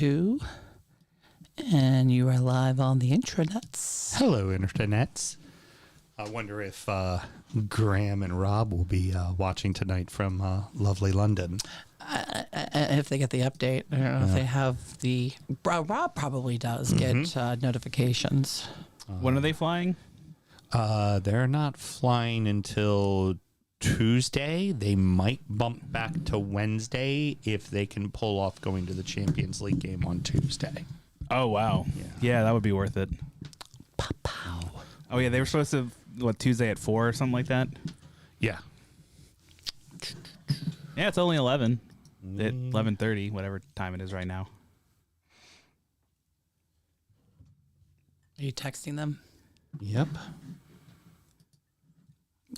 2. And you are live on the intranets. Hello, internets. I wonder if Graham and Rob will be watching tonight from lovely London. If they get the update. I don't know if they have the... Rob probably does get notifications. When are they flying? They're not flying until Tuesday. They might bump back to Wednesday if they can pull off going to the Champions League game on Tuesday. Oh, wow. Yeah, that would be worth it. Pow. Oh, yeah, they were supposed to, Tuesday at 4 or something like that? Yeah. Yeah, it's only 11. At 11:30, whatever time it is right now. Are you texting them? Yep.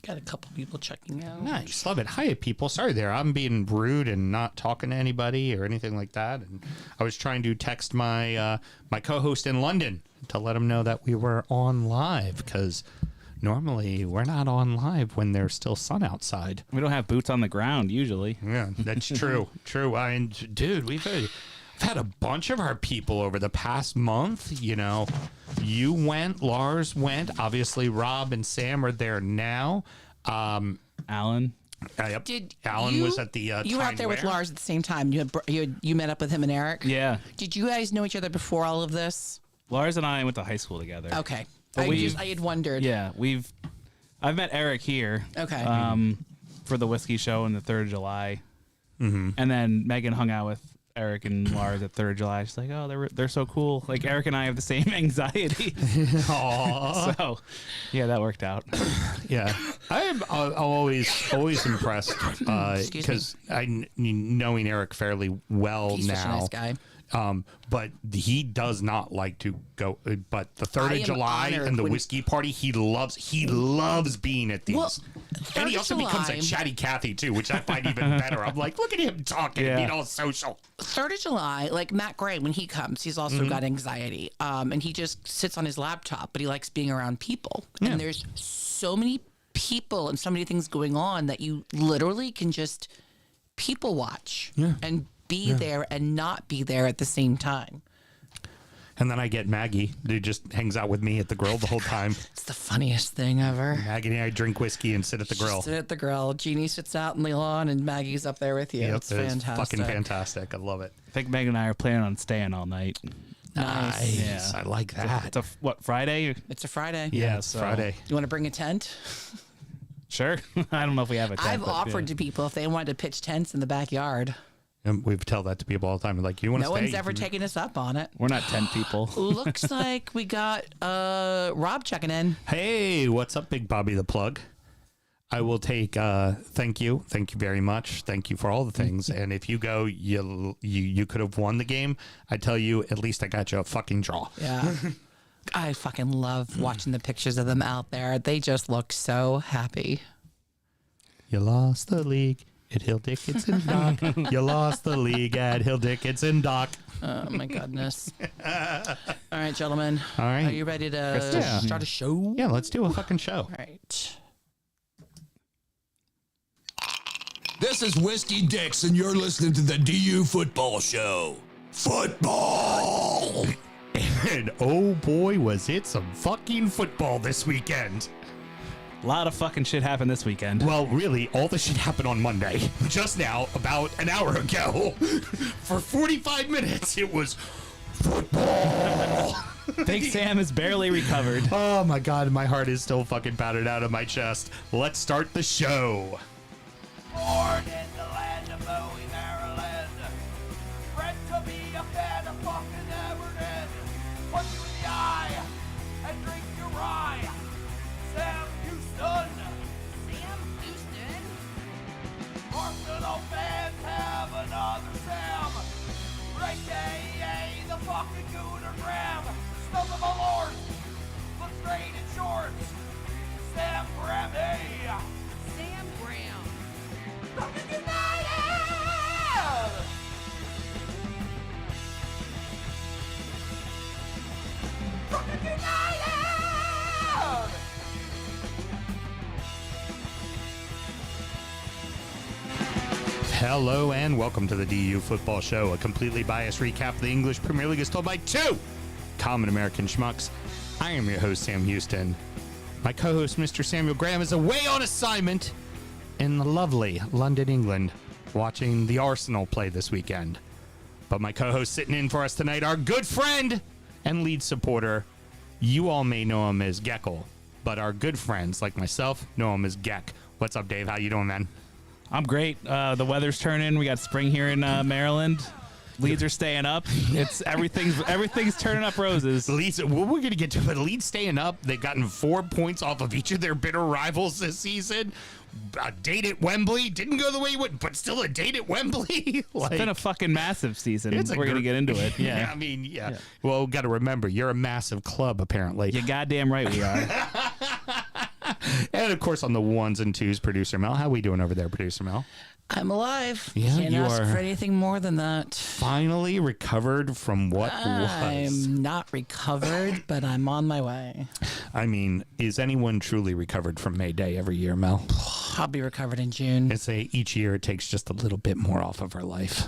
Got a couple people checking out. Nice. Love it. Hi, people. Sorry there. I'm being rude and not talking to anybody or anything like that. And I was trying to text my my co-host in London to let him know that we were on live because normally we're not on live when there's still sun outside. We don't have boots on the ground usually. Yeah, that's true. True. Dude, we've had a bunch of our people over the past month. You know, you went, Lars went. Obviously, Rob and Sam are there now. Alan. Yep. Did Alan was at the you were out there with Lars at the same time. You met up with him and Eric? Yeah. Did you guys know each other before all of this? Lars and I went to high school together. Okay. But I had wondered. Yeah, I've met Eric here. Okay. For the whiskey show on the 3rd of July. Mm-hmm. And then Megan hung out with Eric and Lars at 3rd of July. She's like, oh, they're so cool. Like, Eric and I have the same anxiety. Aww. So, yeah, that worked out. Yeah. I'm always impressed because knowing Eric fairly well He's now. such a nice guy. But he does not like to go. But the 3rd of July and the whiskey party, he loves being at these. Well, and he also becomes a chatty Cathy too, which I find even better. I'm like, look at him talking and being all social. 3rd of July, like Matt Gray, when he comes, he's also got anxiety. And he just sits on his laptop, but he likes being around people. Yeah. And there's so many people and so many things going on that you literally can just people watch and be there and not be there at the same time. And then I get Maggie, who just hangs out with me at the grill the whole time. It's the funniest thing ever. Maggie and I drink whiskey and sit at the grill. Sit at the grill. Jeannie sits out in the lawn and Maggie's up there with you. Yep, it's fantastic. Fucking fantastic. I love it. I think Megan and I are planning on staying all night. Nice. Yeah. I like that. It's a Friday? It's a Friday. Yeah, it's Friday. You want to bring a tent? Sure. I don't know if we have a tent. I've offered to people if they wanted to pitch tents in the backyard. And we tell that to people all the time. Like, you want to stay? No one's ever taken us up on it. We're not tent people. Looks like we got Rob checking in. Hey, what's up, Big Bobby the Plug? I will take thank you very much, thank you for all the things. And if you go, you could have won the game. I tell you, at least I got you a fucking draw. Yeah. I fucking love watching the pictures of them out there. They just look so happy. You lost the league at Hill Dickinson Dock. You lost the league at Hill Dickinson Dock. Oh my goodness. All right, gentlemen. All right. Are you ready to start a show? Yeah, let's do a fucking show. All right. This is Whiskey Dix, and you're listening to the DU Football Show. Football! And oh boy, was it some fucking football this weekend. A lot of fucking shit happened this weekend. Well, really, all the shit happened on Monday. Just now, about an hour ago. For 45 minutes, it was football. Big Sam is barely recovered. Oh my God, my heart is still fucking pounded out of my chest. Let's start the show. Born in the land of Bowie, Maryland. Bred to be a fan of fucking Everton. Punch you in the eye and drink your rye. Sam Houston. Sam Houston? Arsenal fans have another Sam. Right, A.A. the fucking Gooner Graham. Stump of a lord. Look straight in shorts. Sam Graham, hey. Sam Graham. Fucking United! Fucking United! Hello and welcome to the DU Football Show, a completely biased recap of the English Premier League as told by two common American schmucks. I am your host, Sam Houston. My co-host, Mr. Samuel Graham, is away on assignment in the lovely London, England, watching the Arsenal play this weekend. But my co-host sitting in for us tonight, our good friend and lead supporter. You all may know him as Geckle, but our good friends like myself know him as Geck. What's up, Dave? How you doing, man? I'm great. The weather's turning. We got spring here in Maryland. Leads are staying up. It's everything's turning up roses. Leeds, we're going to get to it. Leeds staying up. They've gotten 4 points off of each of their bitter rivals this season. A date at Wembley didn't go the way you would, but still a date at Wembley. It's been a fucking massive season. We're going to get into it. Yeah. I mean, yeah. Well, got to remember, you're a massive club, apparently. You're goddamn right we are. And, of course, on the ones and twos, Producer Mel. How we doing over there, Producer Mel? I'm alive. Yeah, Can't you ask are for anything more than that. Finally recovered from what was. I'm not recovered, but I'm on my way. I mean, is anyone truly recovered from May Day every year, Mel? I'll be recovered in June. I'd say each year it takes just a little bit more off of our life.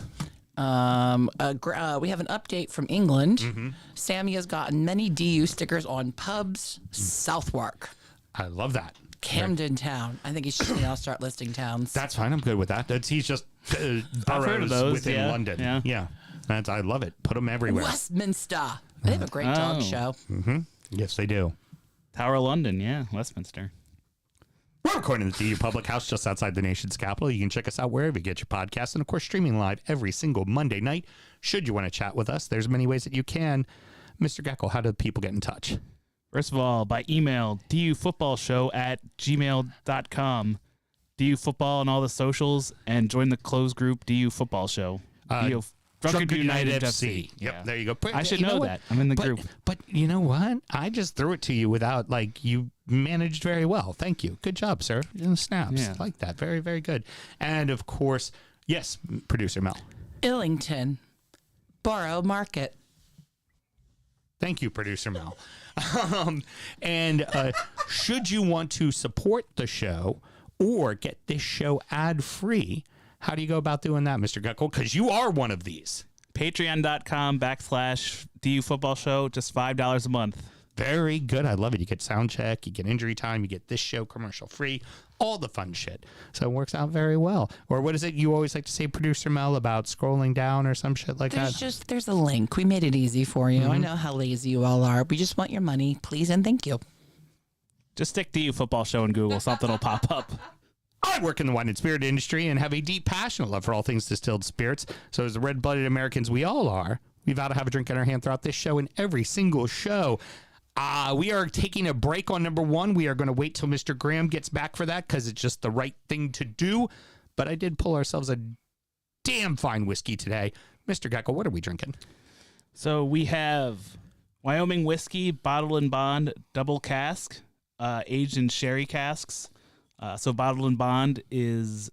We have an update from England. Mm-hmm. Sammy has gotten many DU stickers on pubs, Southwark, I love that. Camden Town. I think he should now start listing towns. That's fine. I'm good with that. He's just heard of boroughs those, within London. Yeah. I love it. Put them everywhere. Westminster. They have a great dog show. Mm-hmm. Yes, they do. Tower of London, yeah, Westminster. We're recording at the DU Public House just outside the nation's capital. You can check us out wherever you get your podcasts. And, of course, streaming live every single Monday night. Should you want to chat with us, there's many ways that you can. Mr. Geckle, how do people get in touch? First of all, by email, dufootballshow@gmail.com. DU Football on all the socials, and join the closed group DU Football Show. Drunkard United FC. Yep, Yeah. there you go. I should know that. I'm in the group. But you know what? I just threw it to you without, you managed very well. Thank you. Good job, sir. Snaps. Yeah. Like that. Very, very good. And, of course, yes, Producer Mel. Illington, Borough Market. Thank you, Producer Mel. And should you want to support the show or get this show ad-free, how do you go about doing that, Mr. Geckle? Because you are one of these. Patreon.com/DU Football Show, just $5 a month. Very good. I love it. You get sound check, you get injury time, you get this show commercial free, all the fun shit. So it works out very well. Or what is it you always like to say, Producer Mel, about scrolling down or some shit like that? There's a link. We made it easy for you. I know how lazy you all are. We just want your money, please and thank you. Just stick DU Football Show in Google. Something will pop up. I work in the wine and spirit industry and have a deep passionate love for all things distilled spirits. So as the red-blooded Americans we all are, we vow to have a drink in our hand throughout this show and every single show. We are taking a break on number one. We are going to wait till Mr. Graham gets back for that because it's just the right thing to do. But I did pull ourselves a damn fine whiskey today. Mr. Geckle, what are we drinking? So we have Wyoming whiskey, bottled and bond, double cask, aged in sherry casks. So bottled and bond has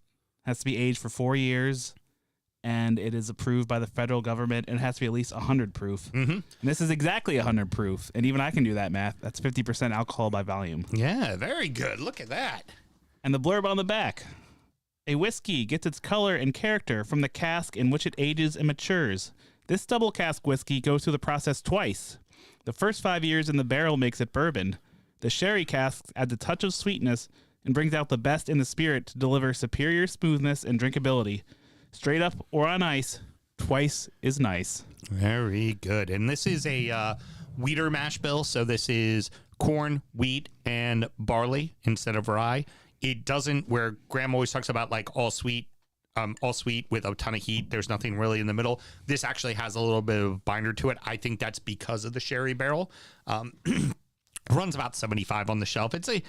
to be aged for 4 years, and it is approved by the federal government, and it has to be at least 100 proof. Mm-hmm. And this is exactly 100 proof, and even I can do that math. That's 50% alcohol by volume. Yeah, very good. Look at that. And the blurb on the back. A whiskey gets its color and character from the cask in which it ages and matures. This double cask whiskey goes through the process twice. The first 5 years in the barrel makes it bourbon. The sherry casks add a touch of sweetness and brings out the best in the spirit to deliver superior smoothness and drinkability. Straight up or on ice, twice is nice. Very good. And this is a wheater mash bill. So this is corn, wheat, and barley instead of rye. It doesn't, where Graham always talks about all sweet with a ton of heat. There's nothing really in the middle. This actually has a little bit of binder to it. I think that's because of the sherry barrel. Runs about 75 on the shelf. It's a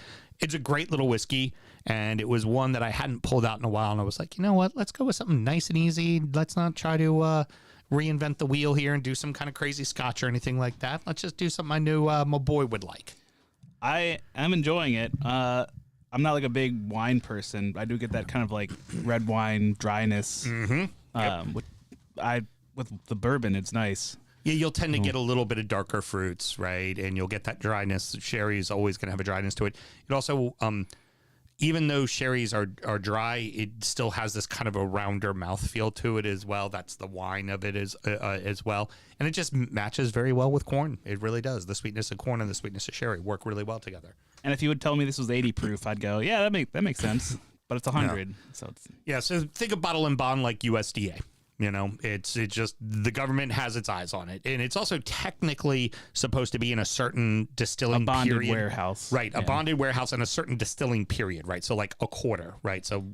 great little whiskey, and it was one that I hadn't pulled out in a while, and I was like, you know what? Let's go with something nice and easy. Let's not try to reinvent the wheel here and do some kind of crazy scotch or anything like that. Let's just do something I knew my boy would like. I am enjoying it. I'm not a big wine person. I do get that kind of red wine dryness. Mm-hmm. With the bourbon, it's nice. Yeah, you'll tend to get a little bit of darker fruits, right? And you'll get that dryness. Sherry is always going to have a dryness to it. It also, even though sherries are dry, it still has this kind of a rounder mouthfeel to it as well. That's the wine of it as well. And it just matches very well with corn. It really does. The sweetness of corn and the sweetness of sherry work really well together. And if you would tell me this was 80 proof, I'd go, yeah, that makes sense. But it's 100. So it's So think of bottle and bond like USDA. You know, it's just the government has its eyes on it, and it's also technically supposed to be in a certain distilling a bonded period. warehouse, right? A bonded warehouse and a certain distilling period, right? So like a quarter, right? So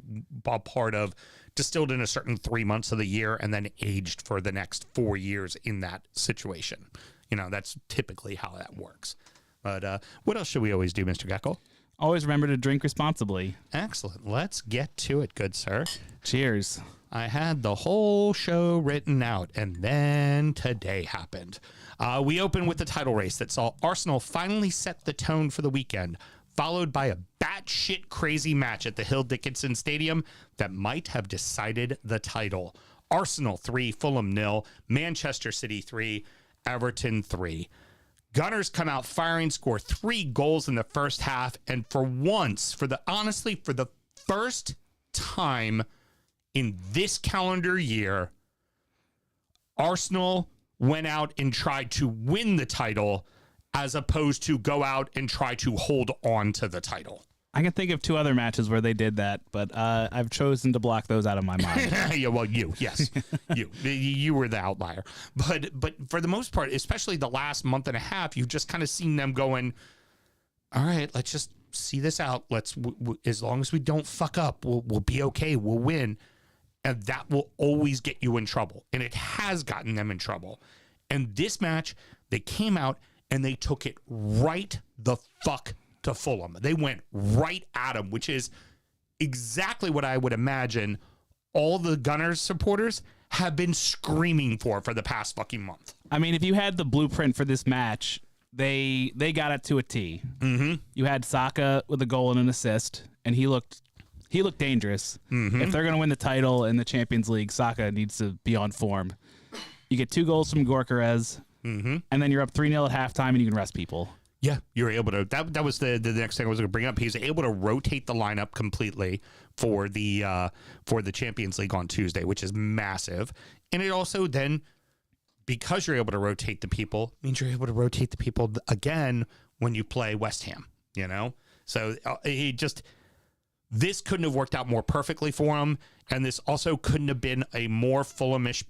a part of distilled in a certain 3 months of the year, and then aged for the next 4 years in that situation. You know, that's typically how that works. But what else should we always do, Mr. Gecko? Always remember to drink responsibly. Excellent. Let's get to it, good sir. Cheers. I had the whole show written out, and then today happened. We opened with the title race that saw Arsenal finally set the tone for the weekend, followed by a batshit crazy match at the Hill Dickinson Stadium that might have decided the title. Arsenal 3, Fulham 0, Manchester City 3, Everton 3. Gunners come out firing, score 3 goals in the first half, and for the first time in this calendar year, Arsenal went out and tried to win the title as opposed to go out and try to hold on to the title. I can think of 2 other matches where they did that, but I've chosen to block those out of my mind. Yeah, well, yes, you were the outlier. But for the most part, especially the last month and a half, you've just kind of seen them going, all right, let's just see this out. As long as we don't fuck up, we'll be okay. We'll win. And that will always get you in trouble. And it has gotten them in trouble. And this match, they came out and they took it right the fuck to Fulham. They went right at them, which is exactly what I would imagine all the Gunners supporters have been screaming for the past fucking month. I mean, if you had the blueprint for this match, they got it to a T. Mm-hmm. You had Saka with a goal and an assist, and he looked dangerous. Mm-hmm. If they're going to win the title in the Champions League, Saka needs to be on form. You get 2 goals from Gyökeres, and then you're up 3-0 at halftime, and you can rest people. Yeah, you're able to. That was the next thing I was going to bring up. He's able to rotate the lineup completely for the Champions League on Tuesday, which is massive. And it also then, because you're able to rotate the people, means you're able to rotate the people again when you play West Ham. You know, so this couldn't have worked out more perfectly for him, and this also couldn't have been a more Fulhamish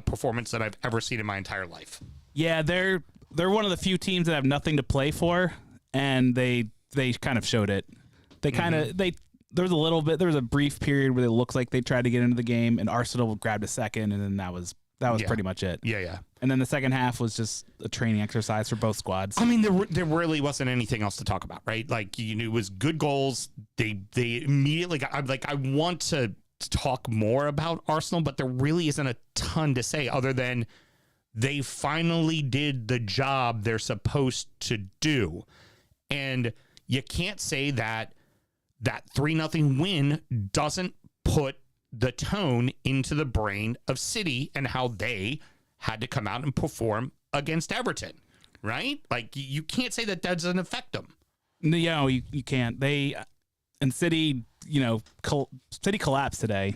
performance that I've ever seen in my entire life. Yeah, they're one of the few teams that have nothing to play for, and they kind of showed it. They kind of there was a brief period where it looked like they tried to get into the game, and Arsenal grabbed a second, and then that was pretty much it. Yeah. And then the second half was just a training exercise for both squads. I mean, there really wasn't anything else to talk about, right? Like, it was good goals. They immediately got. I want to talk more about Arsenal, but there really isn't a ton to say other than they finally did the job they're supposed to do. And you can't say that 3-0 win doesn't put the tone into the brain of City and how they had to come out and perform against Everton, right? Like, you can't say that doesn't affect them. No, you can't. City, City collapsed today.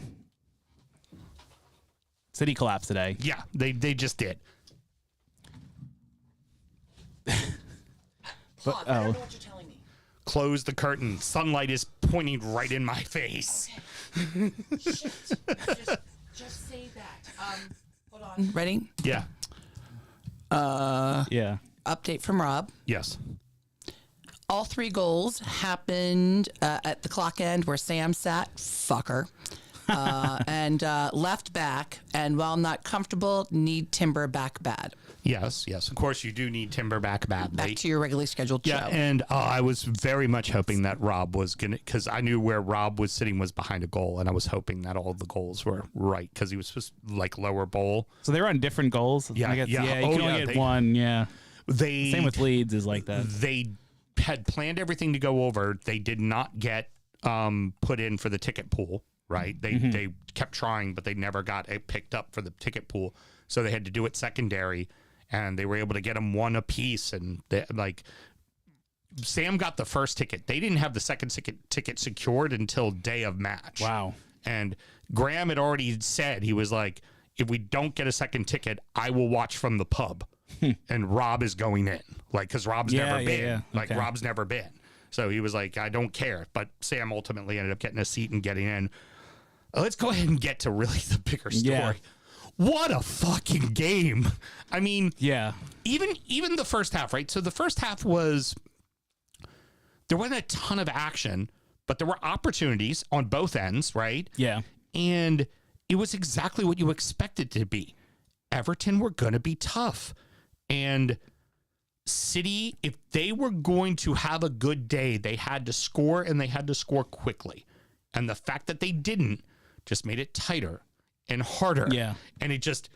Yeah, they just did. I don't know what you're telling me. Close the curtain. Sunlight is pointing right in my face. Shit. Just say that. Hold on. Ready? Yeah. Yeah. Update from Rob. Yes. All 3 goals happened at the clock end where Sam sat. Fucker. And left back. And while not comfortable, need Timber back bad. Yes. Of course, you do need Timber back badly. Back to your regularly scheduled show. Yeah, and I was very much hoping that Rob was going to, because I knew where Rob was sitting was behind a goal, and I was hoping that all the goals were right, because he was supposed to, like, lower bowl. So they were on different goals? Yeah, I guess, yeah. You can only get one, yeah. Same with Leeds is like that. They had planned everything to go over. They did not get put in for the ticket pool, right? They kept trying, but they never got it picked up for the ticket pool, so they had to do it secondary. And they were able to get them one apiece, and Sam got the first ticket. They didn't have the second ticket secured until day of match. Wow. And Graham had already said, he was like, if we don't get a second ticket, I will watch from the pub. And Rob is going in. Like, because Rob's never been. Yeah. Like, Okay. Rob's never been. So he was like, I don't care. But Sam ultimately ended up getting a seat and getting in. Let's go ahead and get to really the bigger story. Yeah. What a fucking game. I mean, Yeah. even the first half, right? So the first half was, there wasn't a ton of action, but there were opportunities on both ends, right? Yeah. And it was exactly what you expected it to be. Everton were going to be tough. And City, if they were going to have a good day, they had to score, and they had to score quickly. And the fact that they didn't just made it tighter and harder. Yeah. And it just,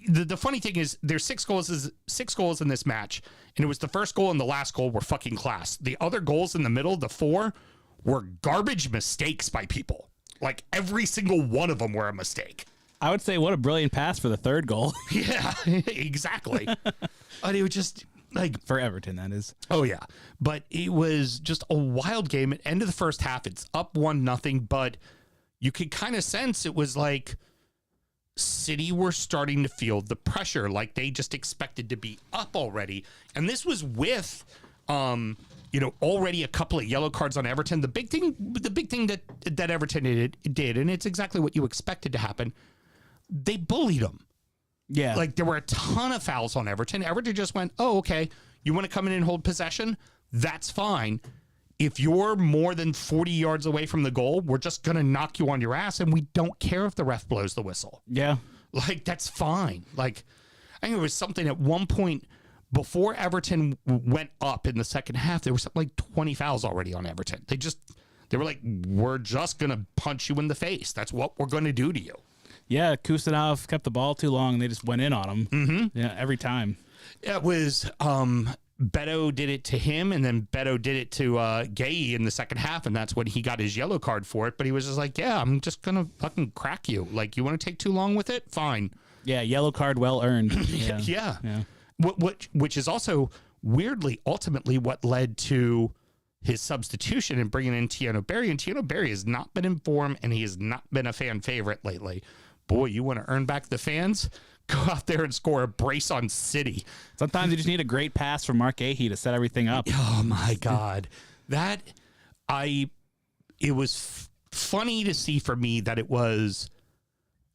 the funny thing is, there's six goals in this match, and it was the first goal and the last goal were fucking class. The other goals in the middle, the 4, were garbage mistakes by people. Like, every single one of them were a mistake. I would say what a brilliant pass for the third goal. Yeah, exactly. And it was just like, For Everton, that is. oh yeah, but it was just a wild game. At the end of the first half, it's up 1-0, but you could kind of sense it was like City were starting to feel the pressure, like they just expected to be up already. And this was with, already a couple of yellow cards on Everton. The big thing that Everton did, and it's exactly what you expected to happen, they bullied them. Yeah. Like, there were a ton of fouls on Everton. Everton just went, oh, okay, you want to come in and hold possession? That's fine. If you're more than 40 yards away from the goal, we're just going to knock you on your ass, and we don't care if the ref blows the whistle. Yeah. Like, that's fine. Like, I think there was something at one point before Everton went up in the second half, there was something like 20 fouls already on Everton. They were like, we're just going to punch you in the face. That's what we're going to do to you. Yeah. Kustanov kept the ball too long and they just went in on him. Mm-hmm. Yeah. Every time. It was Beto did it to him, and then Beto did it to Gay in the second half, and that's when he got his yellow card for it. But he was just like, yeah, I'm just going to fucking crack you. Like, you want to take too long with it? Fine. Yeah. Yellow card well earned. Yeah. Yeah. Yeah. Which is also weirdly ultimately what led to his substitution and bringing in Tiano Berry. And Tiano Berry has not been in form, and he has not been a fan favorite lately. Boy, you want to earn back the fans? Go out there and score a brace on City. Sometimes you just need a great pass from Mark Gahey to set everything up. Oh my God. It was funny to see for me that it was,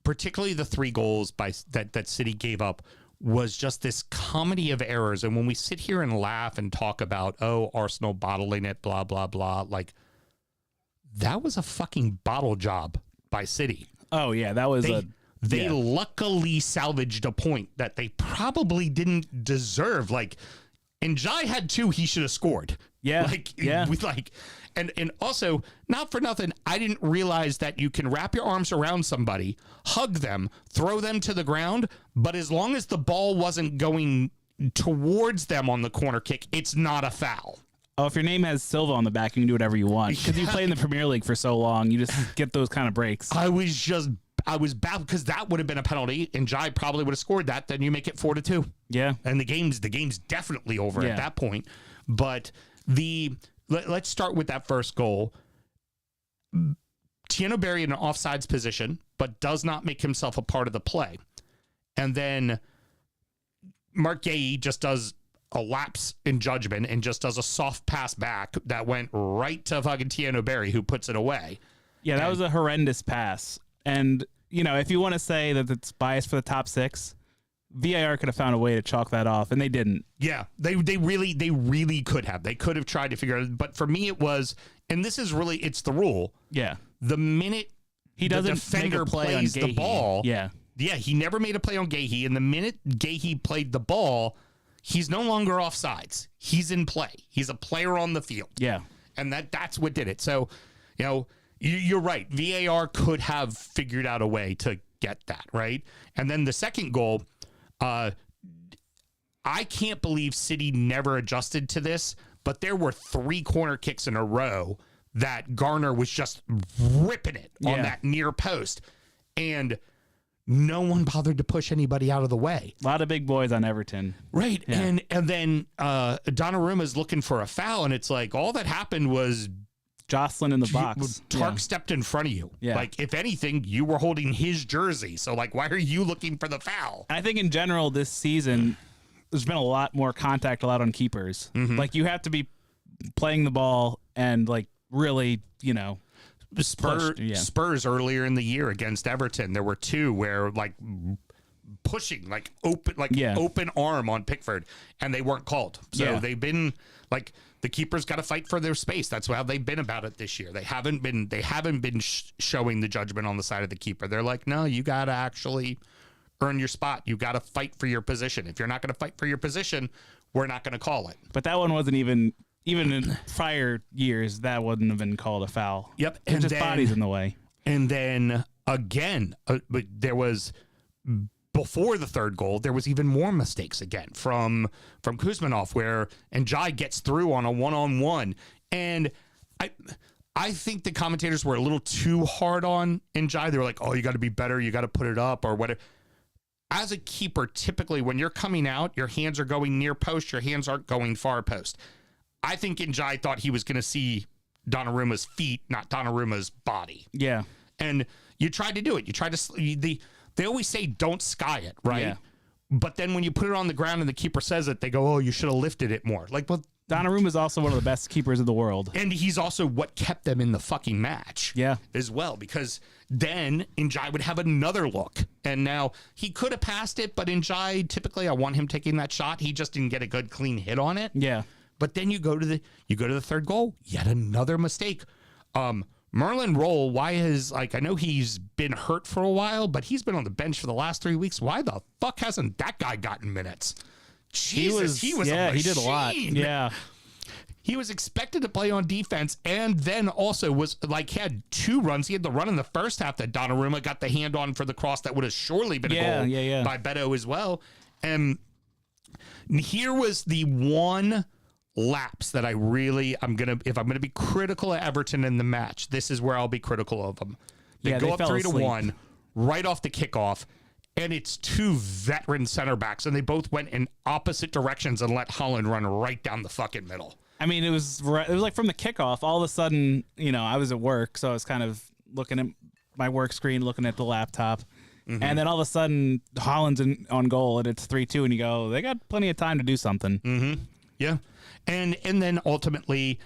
particularly the 3 goals that City gave up, was just this comedy of errors. And when we sit here and laugh and talk about, oh, Arsenal bottling it, blah, blah, blah, like, that was a fucking bottle job by City. Oh, yeah. That was They luckily salvaged a point that they probably didn't deserve. Like, Njai had 2, he should have scored. Yeah. And also, not for nothing, I didn't realize that you can wrap your arms around somebody, hug them, throw them to the ground, but as long as the ball wasn't going towards them on the corner kick, it's not a foul. Oh, if your name has Silva on the back, you can do whatever you want. Because you play in the Premier League for so long, you just get those kind of breaks. I was baffled because that would have been a penalty, and Jai probably would have scored that. Then you make it 4-2. Yeah. And the game's definitely over at that point. But let's start with that first goal. Tiano Berry in an offsides position, but does not make himself a part of the play. And then Mark Gahey just does a lapse in judgment and just does a soft pass back that went right to fucking Tiano Berry, who puts it away. Yeah, that was a horrendous pass. And, if you want to say that it's biased for the top 6, VAR could have found a way to chalk that off, and they didn't. Yeah, they really could have. They could have tried to figure it out. But for me, it was, and this is really, it's the rule. Yeah. The minute he doesn't the defender make a play plays on the ball. Yeah. Yeah, he never made a play on Gahey. And the minute Gahey played the ball, he's no longer offsides. He's in play. He's a player on the field. Yeah. And that's what did it. So, you're right. VAR could have figured out a way to get that, right? And then the second goal, I can't believe City never adjusted to this, but there were 3 corner kicks in a row that Garner was just ripping it on that near post. And no one bothered to push anybody out of the way. A lot of big boys on Everton. Right. Yeah. And then Donnarumma's looking for a foul, and it's like all that happened was Jocelyn in the box. Tark stepped in front of you. Yeah. Like, if anything, you were holding his jersey. So, like, why are you looking for the foul? I think in general this season, there's been a lot more contact allowed on keepers. Like, you have to be playing the ball and, like, really, you know, Spurs earlier in the year against Everton, there were two where, like, pushing, like, open arm on Pickford, and they weren't called. So they've been, like, the keepers got to fight for their space. That's how they've been about it this year. They haven't been showing the judgment on the side of the keeper. They're like, no, you got to actually earn your spot. You got to fight for your position. If you're not going to fight for your position, we're not going to call it. But that one wasn't even in prior years, that wouldn't have been called a foul. Yep. And just bodies in the way. And then again, but there was, before the third goal, there was even more mistakes again from Kuzmanov, where Njai gets through on a one-on-one. And I think the commentators were a little too hard on Njai. They were like, oh, you got to be better. You got to put it up or whatever. As a keeper, typically when you're coming out, your hands are going near post. Your hands aren't going far post. I think Njai thought he was going to see Donnarumma's feet, not Donnarumma's body. Yeah. And you tried to do it. You tried to... They always say don't sky it, right? Yeah. But then when you put it on the ground and the keeper says it, they go, oh, you should have lifted it more. Like, well... Donnarumma is also one of the best keepers in the world. And he's also what kept them in the fucking match. Yeah. As well, because then Njai would have another look. And now he could have passed it, but Njai, typically I want him taking that shot. He just didn't get a good clean hit on it. Yeah. But then you go to the third goal, yet another mistake. Merlin Roll, why is, like, I know he's been hurt for a while, but he's been on the bench for the last 3 weeks. Why the fuck hasn't that guy gotten minutes? Jesus, he was a he did a lot. machine. Yeah. He was expected to play on defense, and then also was, like, had two runs. He had the run in the first half that Donnarumma got the hand on for the cross that would have surely been a goal by Beto as well. And here was the one lapse that if I'm gonna be critical of Everton in the match, this is where I'll be critical of them. They go up 3-1 right off the kickoff, and it's two veteran center backs, and they both went in opposite directions and let Holland run right down the fucking middle. I mean, it was like from the kickoff, all of a sudden, you know, I was at work, so I was kind of looking at my work screen, looking at the laptop. And then all of a sudden, Holland's on goal, and it's 3-2, and you go, they got plenty of time to do something. Yeah. And then ultimately,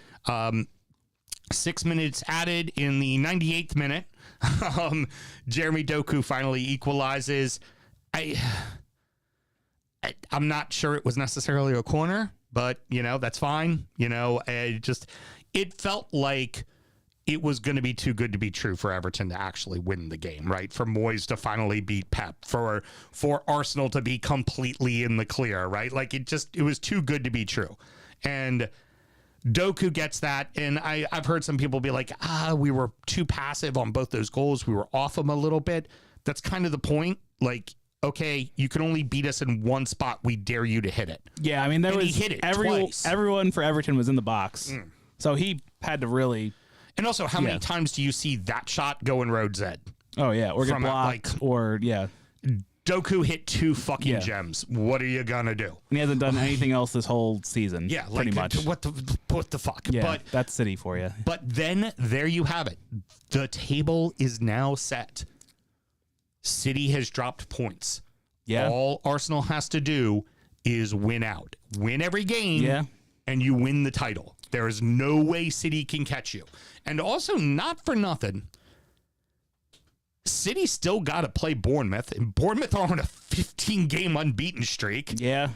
6 minutes added in the 98th minute, Jeremy Doku finally equalizes. I'm not sure it was necessarily a corner, but, you know, that's fine. You know, it felt like it was going to be too good to be true for Everton to actually win the game, right? For Moyes to finally beat Pep, for Arsenal to be completely in the clear, right? Like, it was too good to be true. And Doku gets that, and I've heard some people be like, we were too passive on both those goals. We were off them a little bit. That's kind of the point. Like, okay, you can only beat us in one spot. We dare you to hit it. Yeah, I mean, he hit it twice. Everyone for Everton was in the box. So he had to really... And also, how many times do you see that shot go in Road's Ed? Oh, yeah, or get blocked, Doku hit two fucking gems. What are you gonna do? And he hasn't done anything else this whole season. Yeah, pretty much. What the fuck? Yeah, but that's City for you. But then there you have it. The table is now set. City has dropped points. Yeah. All Arsenal has to do is win out. Win every game. Yeah. And you win the title. There is no way City can catch you. And also, not for nothing, City still got to play Bournemouth, and Bournemouth are on a 15-game unbeaten streak. Yeah.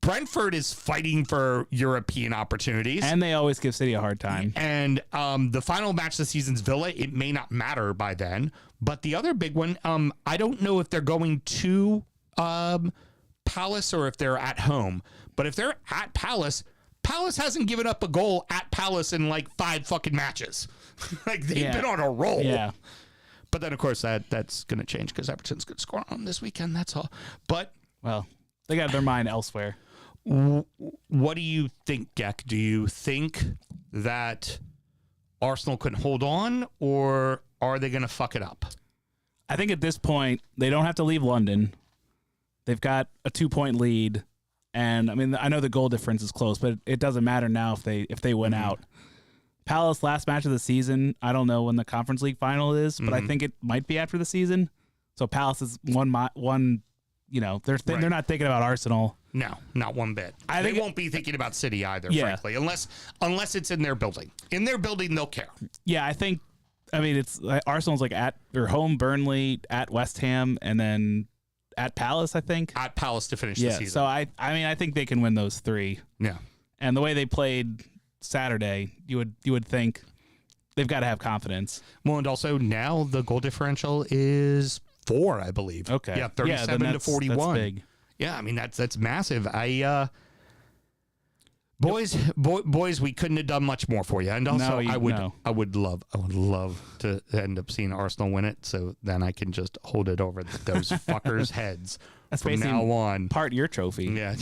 Brentford is fighting for European opportunities. And they always give City a hard time. And the final match of the season's Villa. It may not matter by then. But the other big one, I don't know if they're going to Palace or if they're at home. But if they're at Palace hasn't given up a goal at Palace in like 5 fucking matches. Like, they've been on a roll. Yeah. But then, of course, that's going to change because Everton's going to score on them this weekend. That's all. But, well, they got their mind elsewhere. What do you think, Geck? Do you think that Arsenal can hold on, or are they going to fuck it up? I think at this point they don't have to leave London. They've got a 2-point lead, and I mean I know the goal difference is close, but it doesn't matter now if they win out. Palace last match of the season. I don't know when the Conference League final is, but I think it might be after the season. So Palace is one. You know, they're not thinking about Arsenal. No, not one bit. They won't be thinking about City either, frankly, unless it's in their building. In their building, they'll care. Yeah, I mean, it's Arsenal's like at or home Burnley, at West Ham, and then at Palace. I think at Palace to finish the season. So I mean, I think they can win those 3. Yeah, and the way they played Saturday, you would think they've got to have confidence. Well, and also now the goal differential is 4, I believe. Okay. Yeah, 37 to 41. That's big. Yeah, I mean that's massive. Boys, we couldn't have done much more for you. And also, I would love to end up seeing Arsenal win it, so then I can just hold it over those fuckers' heads from now on. Part your trophy. Yeah.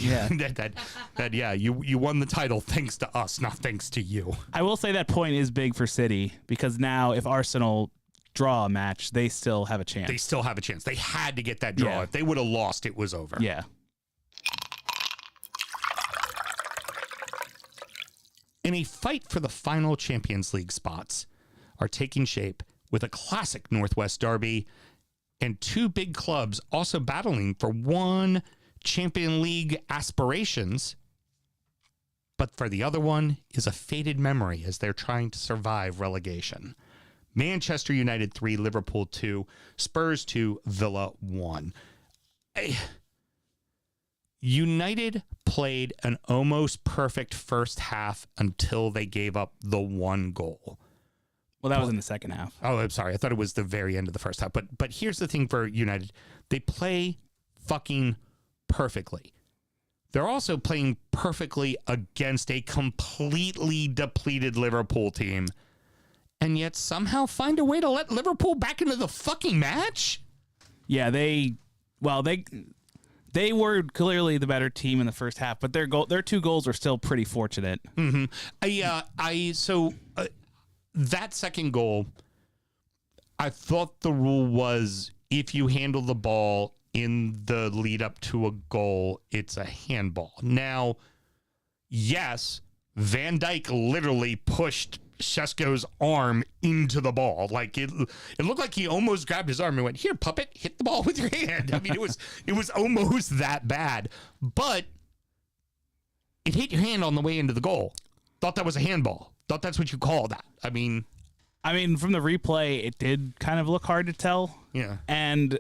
You won the title thanks to us, not thanks to you. I will say that point is big for City because now if Arsenal draw a match, they still have a chance. They still have a chance. They had to get that draw. Yeah. If they would have lost, it was over. Yeah. And a fight for the final Champions League spots are taking shape with a classic Northwest derby and 2 big clubs also battling for 1 Champion League aspirations. But for the other one is a faded memory as they're trying to survive relegation. Manchester United 3, Liverpool 2, Spurs 2, Villa 1. United played an almost perfect first half until they gave up the 1 goal. Well, that was in the second half. Oh, I'm sorry. I thought it was the very end of the first half. But here's the thing for United. They play fucking perfectly. They're also playing perfectly against a completely depleted Liverpool team. And yet somehow find a way to let Liverpool back into the fucking match? Yeah, they were clearly the better team in the first half, but their 2 goals were still pretty fortunate. Mm-hmm. That second goal, I thought the rule was if you handle the ball in the lead up to a goal, it's a handball. Now, yes, Van Dijk literally pushed Šeško's arm into the ball. Like it looked like he almost grabbed his arm and went, "Here, puppet, hit the ball with your hand." I mean, it was almost that bad. But it hit your hand on the way into the goal. Thought that was a handball. Thought that's what you call that. I mean, from the replay, it did kind of look hard to tell. Yeah. And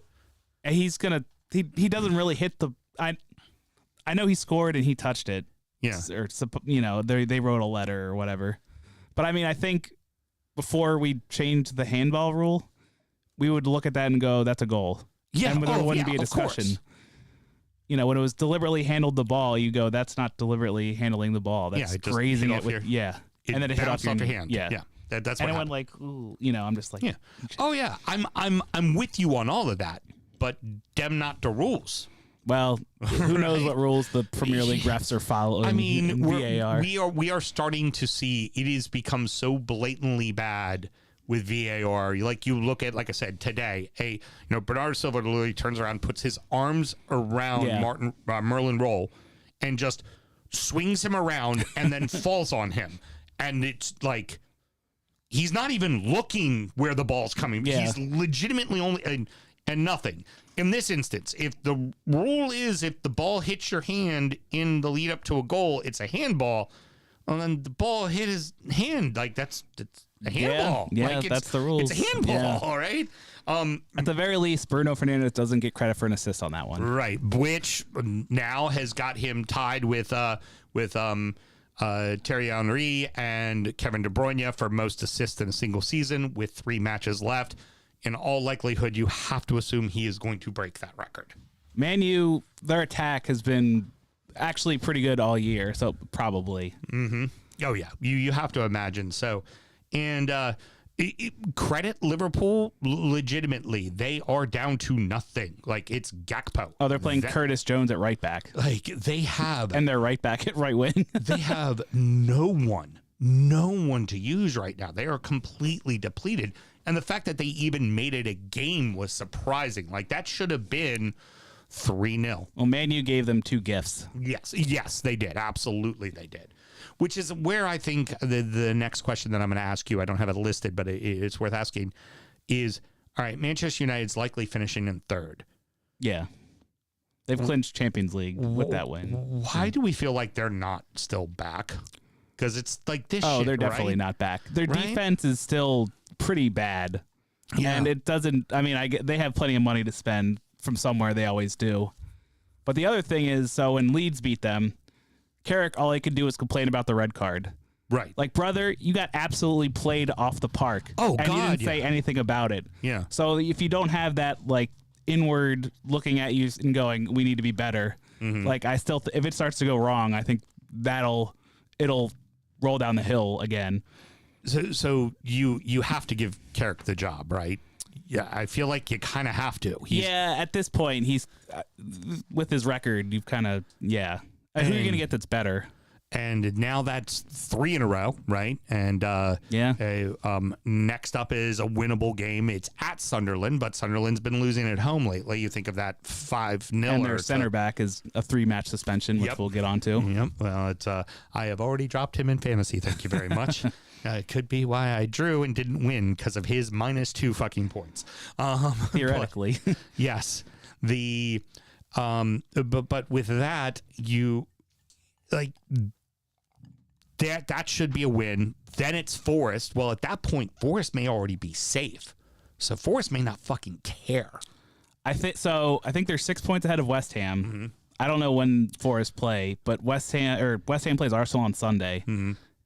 he doesn't really hit the. I know he scored and he touched it. Yeah. Or they wrote a letter or whatever. But I think before we changed the handball rule, we would look at that and go, "That's a goal." Yeah, and there wouldn't be a discussion. When it was deliberately handled the ball, you go, "That's not deliberately handling the ball. That's grazing it with and then it hit off your hand. Yeah. That's and what it went like, ooh, I'm just like, yeah. Oh yeah, I'm with you on all of that, but dem not the rules. Well, who knows what rules the Premier League refs are following? I mean, VAR. We are starting to see it has become so blatantly bad with VAR. Like you look at, like I said today, Bernardo Silva literally turns around, puts his arms around Merlin Roll, and just swings him around, and then falls on him, and it's like he's not even looking where the ball's coming. Yeah. He's legitimately only and nothing. In this instance, if the rule is if the ball hits your hand in the lead up to a goal, it's a handball. Well, then the ball hit his hand. Like it's a handball. Yeah, like that's the rules. It's a handball, all right? At the very least, Bruno Fernandes doesn't get credit for an assist on that one. Right, which now has got him tied with Thierry Henry and Kevin De Bruyne for most assists in a single season with 3 matches left. In all likelihood, you have to assume he is going to break that record. Man U, their attack has been actually pretty good all year, so probably. Mm-hmm. Oh, yeah. You have to imagine. So, and credit Liverpool legitimately. They are down to nothing. Like, it's Gakpo. Oh, they're playing Curtis Jones at right back. Like, they have... And they're right back at right wing. They have no one to use right now. They are completely depleted. And the fact that they even made it a game was surprising. Like, that should have been 3-0. Well, Man U gave them 2 gifts. Yes, they did. Absolutely, they did. Which is where I think the next question that I'm going to ask you, I don't have it listed, but it's worth asking, is, all right, Manchester United's likely finishing in 3rd. Yeah. They've clinched Champions League with that win. Why do we feel like they're not still back? Because it's like this Oh, shit, they're definitely right? not back. Their Right? defense is still pretty bad. Yeah. And it doesn't, I mean, they have plenty of money to spend from somewhere. They always do. But the other thing is, so when Leeds beat them, Carrick, all he could do was complain about the red card. Right. Like, brother, you got absolutely played off the park. Oh, and you God, didn't say anything about it. Yeah. So if you don't have that, like, inward looking at you and going, we need to be better. Like, I still, if it starts to go wrong, I think it'll roll down the hill again. So you have to give Carrick the job, right? Yeah, I feel like you kind of have to. Yeah, at this point, he's with his record. You've kind of Who are you going to get that's better? And now that's 3 in a row, right? And next up is a winnable game. It's at Sunderland, but Sunderland's been losing at home lately. You think of that 5-0. And their center back is a 3-match suspension, which we'll get onto. Yep. Well, it's I have already dropped him in fantasy. Thank you very much. It could be why I drew and didn't win because of his -2 fucking points. Theoretically. But, yes. The but with that, you like that should be a win. Then it's Forest. Well, at that point, Forest may already be safe. So Forest may not fucking care. I think so. I think they're 6 points ahead of West Ham. I don't know when Forest play, but West Ham plays Arsenal on Sunday.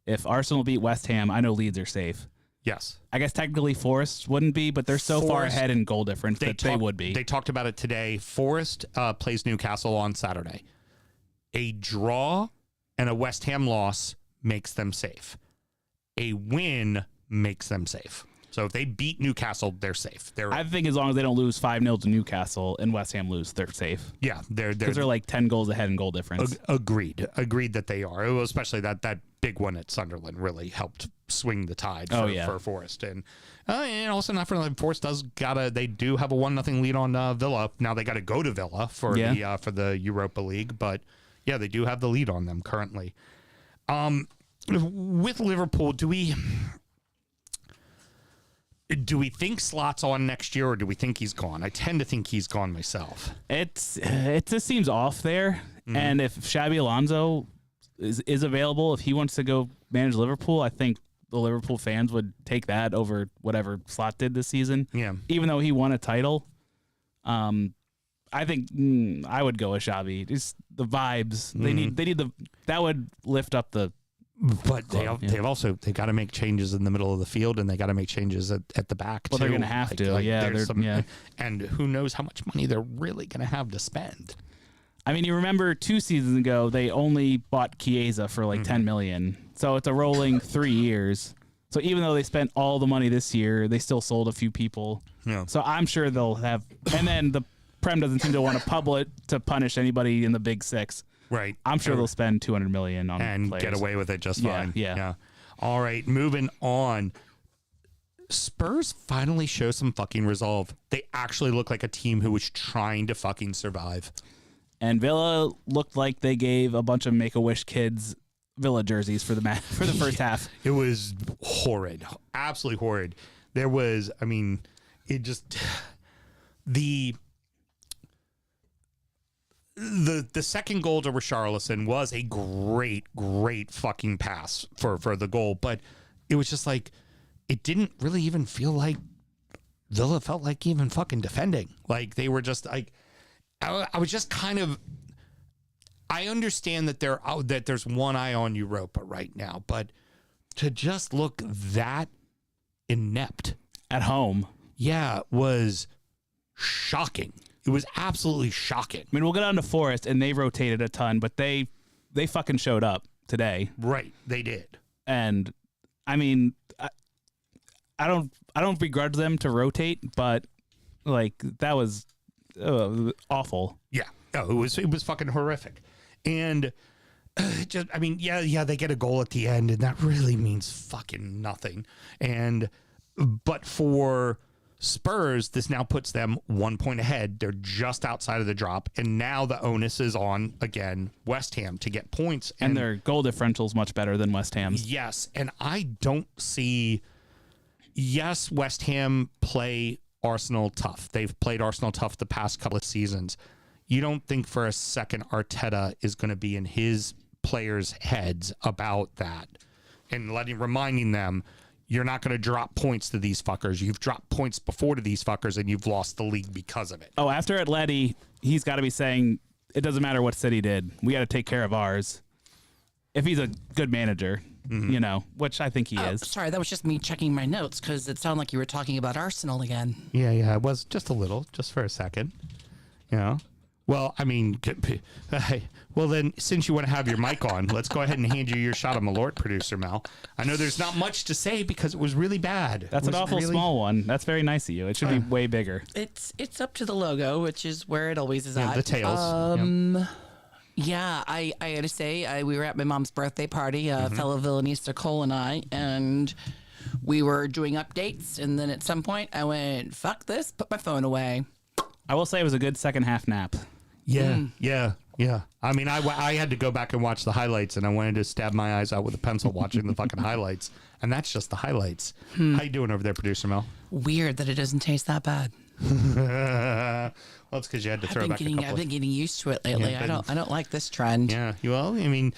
If Arsenal beat West Ham, I know Leeds are safe. Yes. I guess technically Forest wouldn't be, but they're so far ahead in goal difference that they would be. They talked about it today. Forest plays Newcastle on Saturday. A draw and a West Ham loss makes them safe. A win makes them safe. So if they beat Newcastle, they're safe. I think as long as they don't lose 5-0 to Newcastle and West Ham lose, they're safe. Yeah, because they're like 10 goals ahead in goal difference. Agreed that they are. Especially that big one at Sunderland really helped swing the tide for Forest. And also not for nothing, Forest they do have a 1-0 lead on Villa. Now they got to go to Villa for the Europa League, but yeah, they do have the lead on them currently. With Liverpool, do we think Slot's on next year, or do we think he's gone? I tend to think he's gone myself. It just seems off there. And if Xabi Alonso is available, if he wants to go manage Liverpool, I think the Liverpool fans would take that over whatever Slot did this season. Yeah. Even though he won a title, I think I would go with Xabi. Just the vibes they need that would lift up the. But they've got to make changes in the middle of the field, and they got to make changes at the back. Well, too. they're going to have to. And who knows how much money they're really going to have to spend. I mean, you remember 2 seasons ago they only bought Chiesa for like $10 million, so it's a rolling 3 years. So even though they spent all the money this year, they still sold a few people. Yeah. So I'm sure they'll have. And then the Prem doesn't seem to want to punish anybody in the Big Six. Right. I'm sure they'll spend $200 million on and players. get away with it just fine. Yeah. All right, moving on. Spurs finally show some fucking resolve. They actually look like a team who was trying to fucking survive. And Villa looked like they gave a bunch of Make-A-Wish kids Villa jerseys for the first half. It was horrid, absolutely horrid. There was, it just The second goal to Richarlison was a great fucking pass for the goal, but it was just like it didn't really even feel like Villa felt like even fucking defending. Like they were just like I was just kind of. I understand that there's one eye on Europa right now, but to just look that inept at home, was shocking. It was absolutely shocking. I mean, we'll get on to Forest, and they rotated a ton, but they fucking showed up today. Right, they did. And I mean, I don't begrudge them to rotate, but like that was awful. Yeah, no, it was fucking horrific, and they get a goal at the end, and that really means fucking nothing. And But for Spurs, this now puts them 1 point ahead. They're just outside of the drop. And now the onus is on, again, West Ham to get points. And their goal differential is much better than West Ham's. Yes. And I don't see... Yes, West Ham play Arsenal tough. They've played Arsenal tough the past couple of seasons. You don't think for a second Arteta is going to be in his players' heads about that and reminding them, you're not going to drop points to these fuckers. You've dropped points before to these fuckers, and you've lost the league because of it. Oh, after Atleti, he's got to be saying, it doesn't matter what City did. We got to take care of ours. If he's a good manager, you know, which I think he is. Sorry, that was just me checking my notes because it sounded like you were talking about Arsenal again. Yeah, it was just a little, just for a second. You know? Well, I mean, well then, since you want to have your mic on, let's go ahead and hand you your shot of Malort, producer Mel. I know there's not much to say because it was really bad. That's an awful small one. That's very nice of you. It should be way bigger. It's up to the logo, which is where it always is at. The tails. Yeah, I got to say, we were at my mom's birthday party, fellow Villanista Cole and I, and we were doing updates. And then at some point, I went, fuck this, put my phone away. I will say it was a good second half nap. Yeah. I mean, I had to go back and watch the highlights, and I wanted to stab my eyes out with a pencil watching the fucking highlights. And that's just the highlights. How you doing over there, producer Mel? Weird that it doesn't taste that bad. Well, it's because you had to throw back a couple. I've been getting used to it lately. Yeah, I don't like this trend. Yeah. Well, I mean,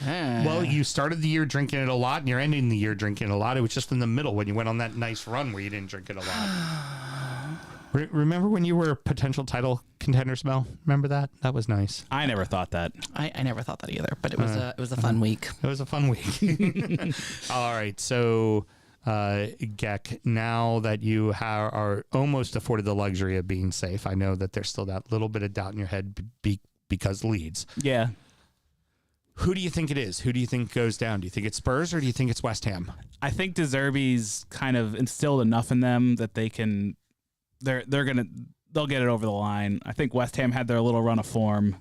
you started the year drinking it a lot, and you're ending the year drinking it a lot. It was just in the middle when you went on that nice run where you didn't drink it a lot. Remember when you were a potential title contender, Mel? Remember that? That was nice. I never thought that. I never thought that either, but it was a fun week. It was a fun week. All right, so Gek, now that you are almost afforded the luxury of being safe, I know that there's still that little bit of doubt in your head because Leeds. Yeah. Who do you think it is? Who do you think goes down? Do you think it's Spurs or do you think it's West Ham? I think De Zerbi's kind of instilled enough in them that they can. They'll get it over the line. I think West Ham had their little run of form,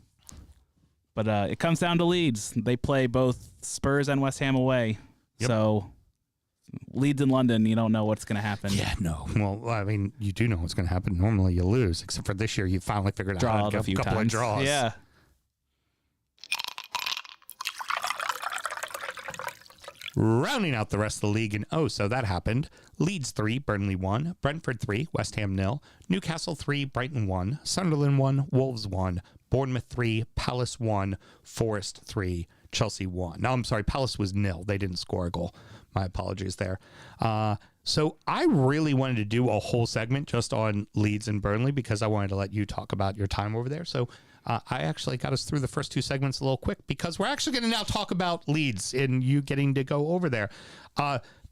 but it comes down to Leeds. They play both Spurs and West Ham away, so Leeds in London, you don't know what's going to happen. Yeah, no. Well, I mean, you do know what's going to happen. Normally, you lose, except for this year, you finally figured out how to get a couple of draws. Yeah. Rounding out the rest of the league, and so that happened. Leeds 3, Burnley 1, Brentford 3, West Ham 0, Newcastle 3, Brighton 1, Sunderland 1, Wolves 1, Bournemouth 3, Palace 1, Forest 3, Chelsea 1. No, I'm sorry, Palace was 0. They didn't score a goal. My apologies there. So I really wanted to do a whole segment just on Leeds and Burnley because I wanted to let you talk about your time over there. So I actually got us through the first two segments a little quick because we're actually going to now talk about Leeds and you getting to go over there.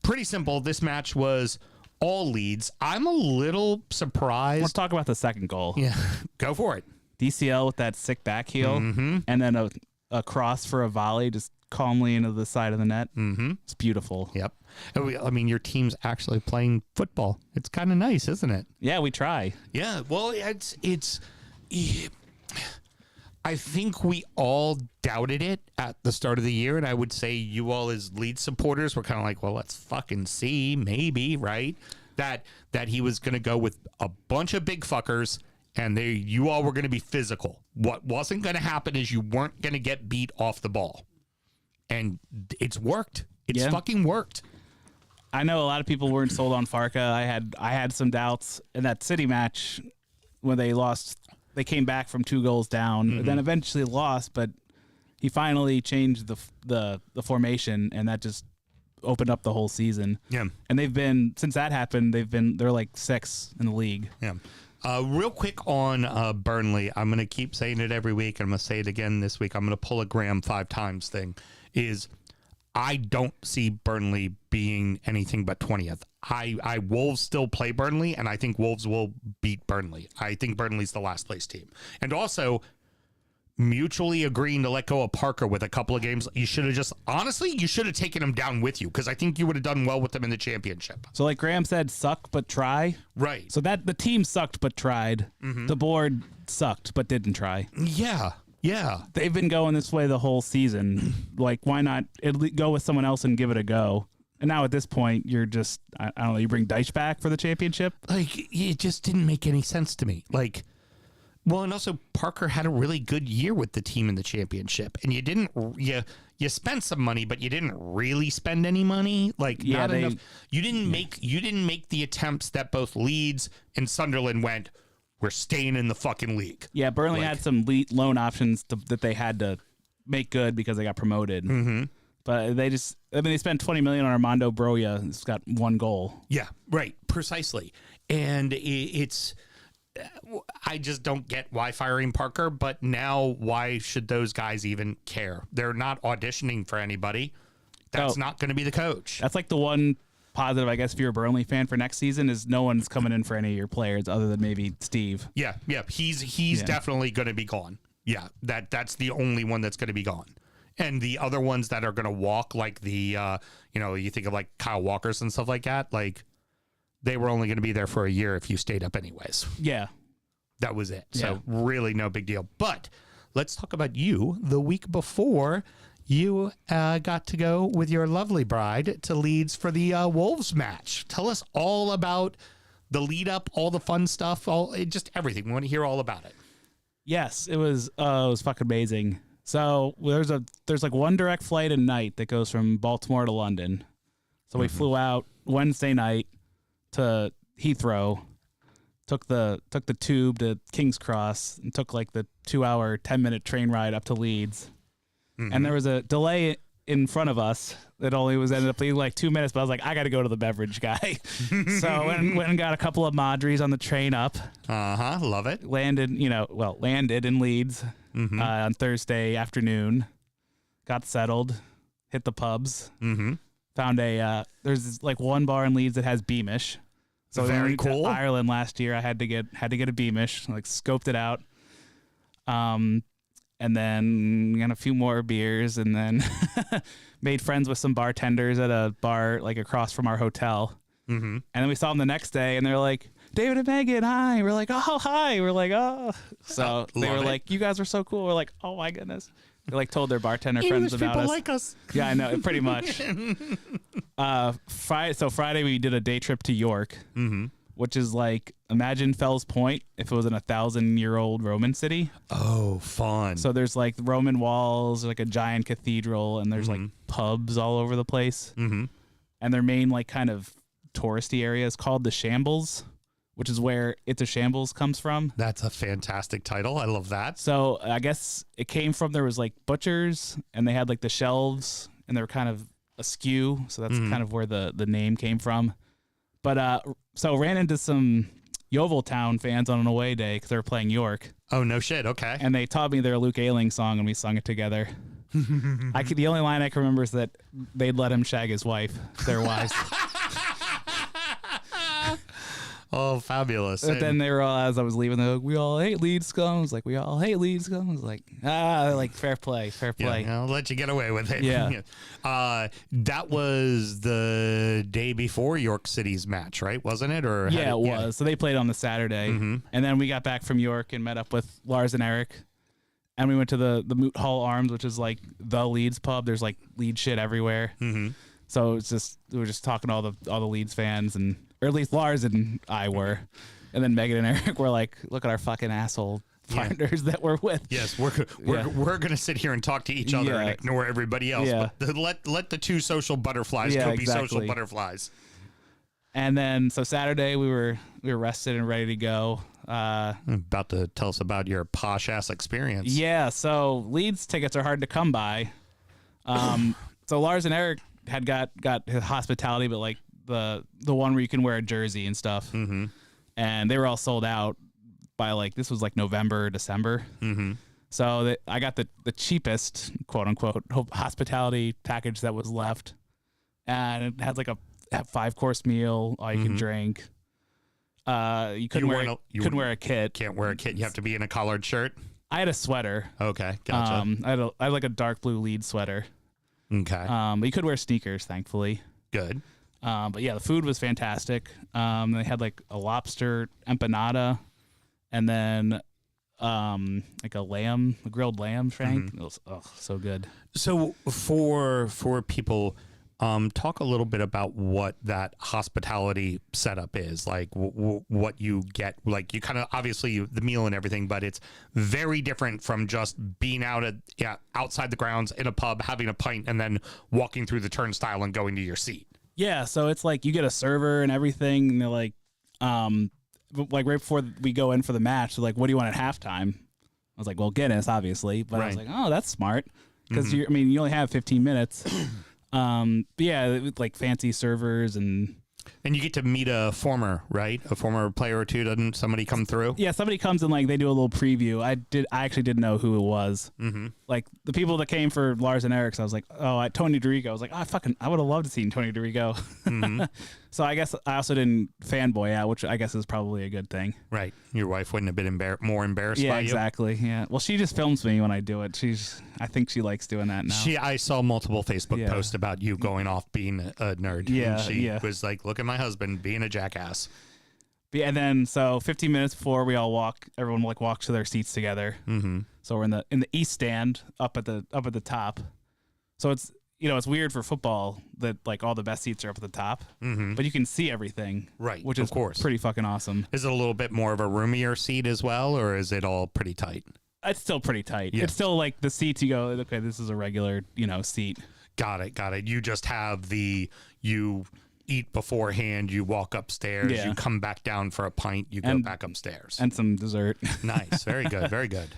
Pretty simple. This match was all Leeds. I'm a little surprised. Let's talk about the second goal. Yeah, go for it. DCL with that sick back heel and then a cross for a volley just calmly into the side of the net. It's beautiful. Yep. I mean, your team's actually playing football. It's kind of nice, isn't it? Yeah, we try. Yeah. Well, it's. I think we all doubted it at the start of the year, and I would say you all as Leeds supporters were kind of like, well, let's fucking see, maybe, right? That he was going to go with a bunch of big fuckers, and you all were going to be physical. What wasn't going to happen is you weren't going to get beat off the ball. And it's worked. It's fucking worked. I know a lot of people weren't sold on Farka. I had some doubts in that City match when they lost. They came back from 2 goals down, then eventually lost, but he finally changed the formation, and that just opened up the whole season. Yeah. And they've been, since that happened, they're like 6 in the league. Yeah. Real quick on Burnley, I'm going to keep saying it every week, and I'm going to say it again this week. I'm going to pull a Graham 5 times thing, is I don't see Burnley being anything but 20th. Wolves still play Burnley, and I think Wolves will beat Burnley. I think Burnley's the last place team. And also, mutually agreeing to let go of Parker with a couple of games, you should have taken him down with you, because I think you would have done well with them in the championship. So like Graham said, suck but try. Right. So that the team sucked but tried. The board sucked but didn't try. Yeah. Yeah. They've been going this way the whole season. Like, why not go with someone else and give it a go? And now at this point, you're just, I don't know, you bring Deitch back for the championship? Like, it just didn't make any sense to me. Like, well, and also Parker had a really good year with the team in the championship, and you spent some money, but you didn't really spend any money. Like, not enough. You didn't make the attempts that both Leeds and Sunderland went, we're staying in the fucking league. Yeah, Burnley had some loan options that they had to make good because they got promoted. Mm-hmm. But they spent $20 million on Armando Broja. He's got one goal. Yeah, right, precisely. And I just don't get why firing Parker. But now, why should those guys even care? They're not auditioning for anybody. That's not going to be the coach. That's like the one positive, I guess, if you're a Burnley fan for next season is no one's coming in for any of your players other than maybe Steve. Yeah. He's definitely going to be gone. Yeah, that's the only one that's going to be gone. And the other ones that are going to walk, like the, you think of like Kyle Walkers and stuff like that, like they were only going to be there for a year if you stayed up anyways. Yeah. That was it. Yeah. So really no big deal. But let's talk about you. The week before, you got to go with your lovely bride to Leeds for the Wolves match. Tell us all about the lead up, all the fun stuff, just everything. We want to hear all about it. Yes, it was fucking amazing. So there's like one direct flight a night that goes from Baltimore to London. So we flew out Wednesday night to Heathrow, took the tube to King's Cross, and took like the 2-hour, 10-minute train ride up to Leeds. And there was a delay in front of us that only ended up being like 2 minutes, but I was like, I got to go to the beverage guy. So I went and got a couple of Madris on the train up. Love it. Landed in Leeds on Thursday afternoon. Got settled, hit the pubs. Found there's like one bar in Leeds that has Beamish. So very to cool. Ireland last year, I had to get a Beamish. Like scoped it out. And then got a few more beers, and then made friends with some bartenders at a bar like across from our hotel. And then we saw them the next day, and they're like, David and Megan, hi. We're like, oh, hi. We're like, oh. So they were like, you guys are so cool. We're like, oh my goodness. They like told their bartender friends about us. Like us. Yeah, I know, pretty much. Friday we did a day trip to York, which is like, imagine Fells Point if it was in 1,000-year-old Roman city. Oh, fun. So there's like Roman walls, like a giant cathedral, and there's like pubs all over the place. And their main like kind of touristy area is called the Shambles, which is where It's a Shambles comes from. That's a fantastic title. I love that. So I guess it came from, there was like butchers, and they had like the shelves, and they were kind of askew. So that's kind of where the name came from. But so ran into some Yeovil Town fans on an away day because they were playing York. Oh, no shit. Okay. And they taught me their Luke Ayling song, and we sung it together. The only line I can remember is that they'd let him shag his wife, their wives. Oh, fabulous. But then they were all, as I was leaving, they're like, we all hate Leeds scum. I was like, we all hate Leeds scum. I was like, like fair play. Yeah, I'll let you get away with it. Yeah. That was the day before York City's match, right? Wasn't it? Or yeah, it was. So they played on the Saturday. And then we got back from York and met up with Lars and Eric. And we went to the Moot Hall Arms, which is like the Leeds pub. There's like Leeds shit everywhere. So it's just, we were just talking to all the Leeds fans, and or at least Lars and I were. And then Megan and Eric were like, look at our fucking asshole partners that we're with. Yes, we're going to sit here and talk to each other and ignore everybody else. Yeah. But let the two social butterflies go be social butterflies. And then so Saturday we were rested and ready to go. About to tell us about your posh ass experience. Yeah, so Leeds tickets are hard to come by. So Lars and Eric had got hospitality, but like the one where you can wear a jersey and stuff. And they were all sold out by like, this was like November, December. So I got the cheapest, quote unquote, hospitality package that was left. And it had like a 5-course meal, all you can drink. You couldn't wear a kit. Can't wear a kit. You have to be in a collared shirt. I had a sweater. Okay, gotcha. I had like a dark blue Leeds sweater. Okay. But you could wear sneakers, thankfully. Good. But yeah, the food was fantastic. They had like a lobster empanada, and then like a grilled lamb shank. It was so good. So for people talk a little bit about what that hospitality setup is, like what you get. Like you kind of obviously the meal and everything, but it's very different from just being outside the grounds in a pub, having a pint, and then walking through the turnstile and going to your seat. Yeah, so it's like you get a server and everything, and they're like right before we go in for the match, they're like, "What do you want at halftime?" I was like, "Well, Guinness, obviously," but I was like, "Oh, that's smart," because you only have 15 minutes. But yeah, like fancy servers and you get to meet a former player or two. Doesn't somebody come through? Yeah, somebody comes and like they do a little preview. I actually didn't know who it was. Mm-hmm. Like the people that came for Lars and Eric's, I was like, Tony DiRigo. I was like, I would have loved to see Tony DiRigo. Mm-hmm. So I guess I also didn't fanboy out, which I guess is probably a good thing. Right. Your wife wouldn't have been more embarrassed by you? Yeah, exactly. Yeah. Well, she just films me when I do it. I think she likes doing that now. I saw multiple Facebook posts about you going off being a nerd. Yeah. And she was like, look at my husband being a jackass. And then, so 15 minutes before we all everyone walks to their seats together. Mm-hmm. So we're in the east stand up at the top. So it's, it's weird for football that like all the best seats are up at the top, but you can see everything, right? Which is pretty fucking awesome. Is it a little bit more of a roomier seat as well, or is it all pretty tight? It's still pretty tight. Yeah. It's still like the seats you go, okay, this is a regular, seat. Got it. You just have you eat beforehand, you walk upstairs, you come back down for a pint, you go back upstairs. And some dessert. Nice. Very good. Very good.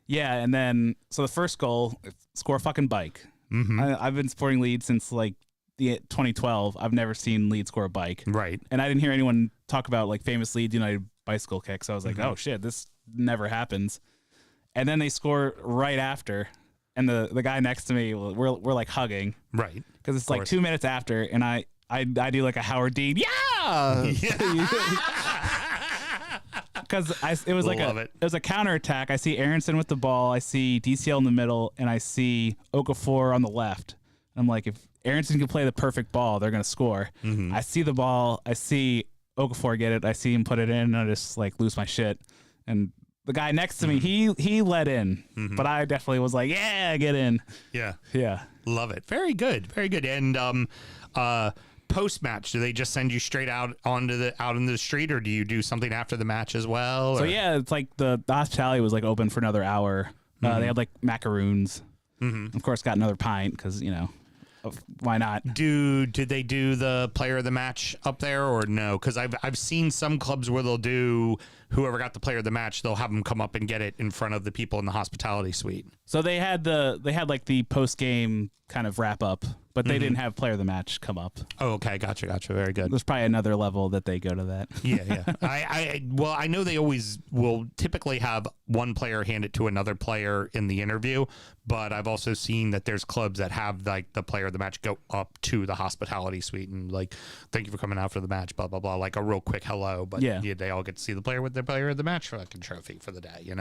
Yeah, and then, so the first goal, score a fucking bike. Mm-hmm. I've been supporting Leeds since like the 2012. I've never seen Leeds score a bike. Right. And I didn't hear anyone talk about like famous Leeds United bicycle kicks. So I was like, oh shit, this never happens. And then they score right after. And the guy next to me, we're like hugging. Right. Because it's like 2 minutes after, and I do like a Howard Dean. Yeah. Because it was like it was a counterattack. I see Aronson with the ball. I see DCL in the middle, and I see Okafor on the left. I'm like, if Aronson can play the perfect ball, they're gonna score. I see the ball. I see Okafor get it. I see him put it in, and I just like lose my shit. And the guy next to me, he let in, but I definitely was like, yeah, get in. Yeah. Love it. Very good. Very good. And post match, do they just send you straight out into the street, or do you do something after the match as well? So yeah, it's like the hospitality was like open for another hour. They had like macaroons. Of course, got another pint because why not? Did they do the player of the match up there or no? Because I've seen some clubs where they'll do whoever got the player of the match, they'll have them come up and get it in front of the people in the hospitality suite. So they had like the post game kind of wrap up, but they didn't have player of the match come up. Oh, okay, gotcha. Very good. There's probably another level that they go to that. Yeah. I know they always will typically have one player hand it to another player in the interview, but I've also seen that there's clubs that have like the player of the match go up to the hospitality suite and like, thank you for coming out for the match, blah blah blah, like a real quick hello. But they all get to see the player with their player of the match fucking trophy for the day.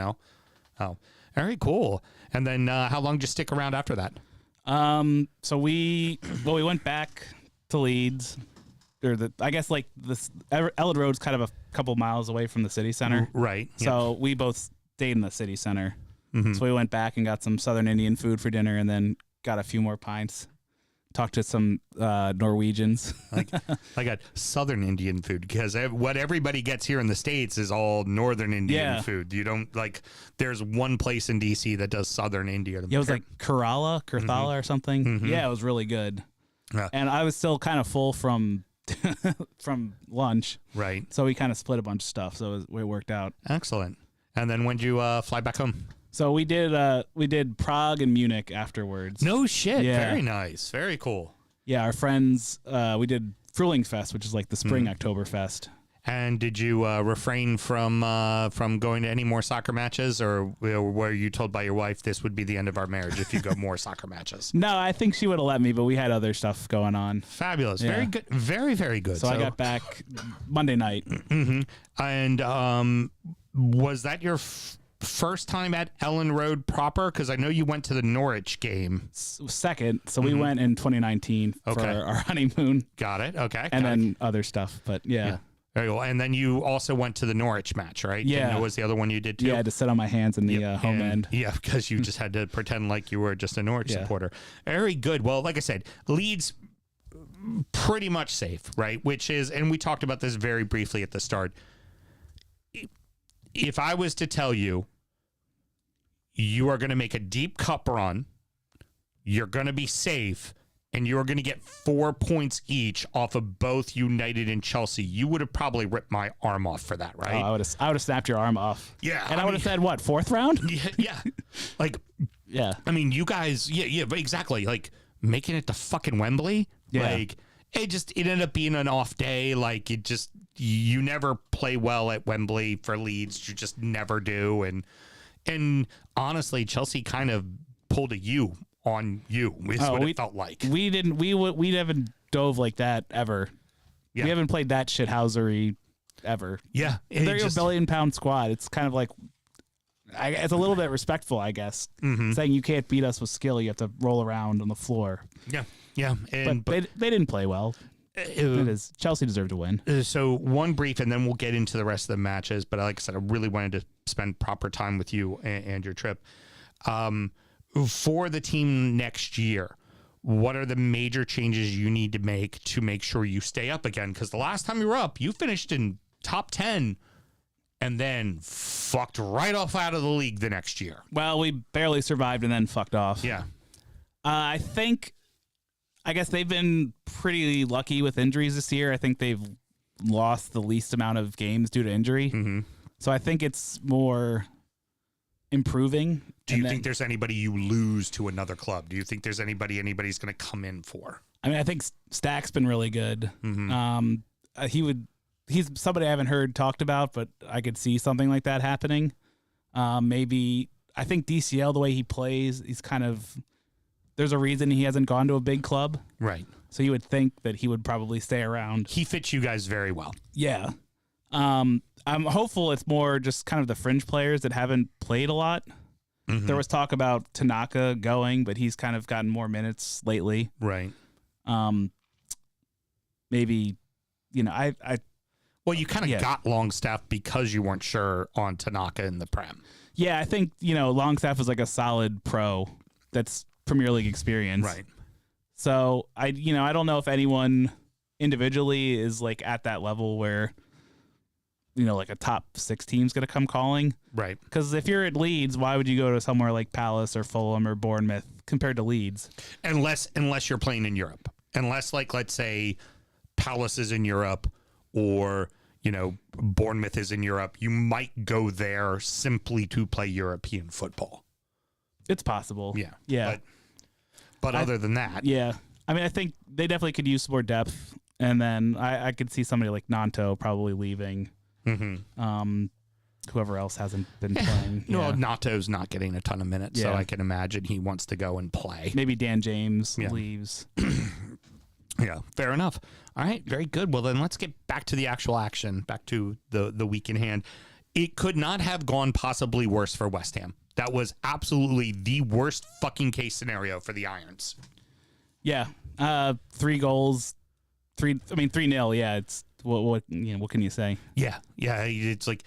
Oh, very cool. And then how long did you stick around after that? So we went back to Leeds, or I guess like this Elland Road's kind of a couple miles away from the city center. Right. So we both stayed in the city center. So we went back and got some Southern Indian food for dinner, and then got a few more pints. Talked to some Norwegians. I got Southern Indian food because what everybody gets here in the States is all Northern Indian food. You don't there's one place in DC that does Southern Indian. Yeah, it was like Kerala or something. Yeah, it was really good. And I was still kind of full from lunch. Right. So we kind of split a bunch of stuff. So it worked out. Excellent. And then when did you fly back home? So we did Prague and Munich afterwards. No shit. Yeah. Very nice. Very cool. Yeah, our friends, we did Frühlingsfest, which is like the spring Oktoberfest. And did you refrain from going to any more soccer matches, or were you told by your wife this would be the end of our marriage if you go more soccer matches? No, I think she would have let me, but we had other stuff going on. Fabulous. Yeah. Very good. Very, very good. So I got back Monday night. And was that your first time at Elland Road proper? Because I know you went to the Norwich game. Second. So we went in 2019 for our honeymoon. Got it. Okay. And then other stuff. But yeah. Very cool. And then you also went to the Norwich match, right? Yeah. And that was the other one you did too? Yeah, I had to sit on my hands in the home end. Yeah, because you just had to pretend like you were just a Norwich supporter. Very good. Well, like I said, Leeds pretty much safe, right? Which is, and we talked about this very briefly at the start. If I was to tell you, you are going to make a deep cup run, you're going to be safe, and you're going to get 4 points each off of both United and Chelsea, you would have probably ripped my arm off for that, right? I would have snapped your arm off. Yeah. And I would have said, what, 4th round? Yeah. Like, Yeah. I mean, you guys, yeah, exactly. Like, making it to fucking Wembley, Yeah. like, it ended up being an off day. Like, you never play well at Wembley for Leeds. You just never do. And honestly, Chelsea kind of pulled a U on you, is what it felt like. We haven't dove like that ever. Yeah. We haven't played that shithousery ever. Yeah. They're a billion-pound squad. It's kind of like, it's a little bit respectful, I guess. Saying you can't beat us with skill, you have to roll around on the floor. Yeah. Yeah. And, But they didn't play well. Chelsea deserved to win. So one brief, and then we'll get into the rest of the matches. But like I said, I really wanted to spend proper time with you and your trip. For the team next year, what are the major changes you need to make sure you stay up again? Because the last time you were up, you finished in top 10 and then fucked right off out of the league the next year. Well, we barely survived and then fucked off. Yeah. I guess they've been pretty lucky with injuries this year. I think they've lost the least amount of games due to injury. Mm-hmm. So I think it's more improving. Do you think there's anybody you lose to another club? Do you think there's anybody's going to come in for? I mean, I think Stack's been really good. Mm-hmm. He's somebody I haven't heard talked about, but I could see something like that happening. Maybe I think DCL, the way he plays, he's kind of, there's a reason he hasn't gone to a big club. Right. So you would think that he would probably stay around. He fits you guys very well. Yeah. I'm hopeful it's more just kind of the fringe players that haven't played a lot. Mm-hmm. There was talk about Tanaka going, but he's kind of gotten more minutes lately. Right. Maybe, Well, you kind of got Longstaff because you weren't sure on Tanaka in the Prem. Yeah, I think, Longstaff is like a solid pro that's Premier League experience. Right. So I don't know if anyone individually is like at that level where, like a top 6 team's going to come calling. Right. Because if you're at Leeds, why would you go to somewhere like Palace or Fulham or Bournemouth compared to Leeds? Unless you're playing in Europe. Unless, like, let's say Palace is in Europe or, Bournemouth is in Europe, you might go there simply to play European football. It's possible. Yeah. Yeah. But other than that. Yeah. I mean, I think they definitely could use more depth. And then I could see somebody like Nanto probably leaving. Mm-hmm. Whoever else hasn't been playing. No, Nato's not getting a ton of minutes, so Yeah. I can imagine he wants to go and play. Maybe Dan James leaves. Yeah, fair enough. All right, very good. Well, then let's get back to the actual action, back to the week in hand. It could not have gone possibly worse for West Ham. That was absolutely the worst fucking case scenario for the Irons. Yeah. 3 goals. 3-0. Yeah. It's what can you say? Yeah. It's like,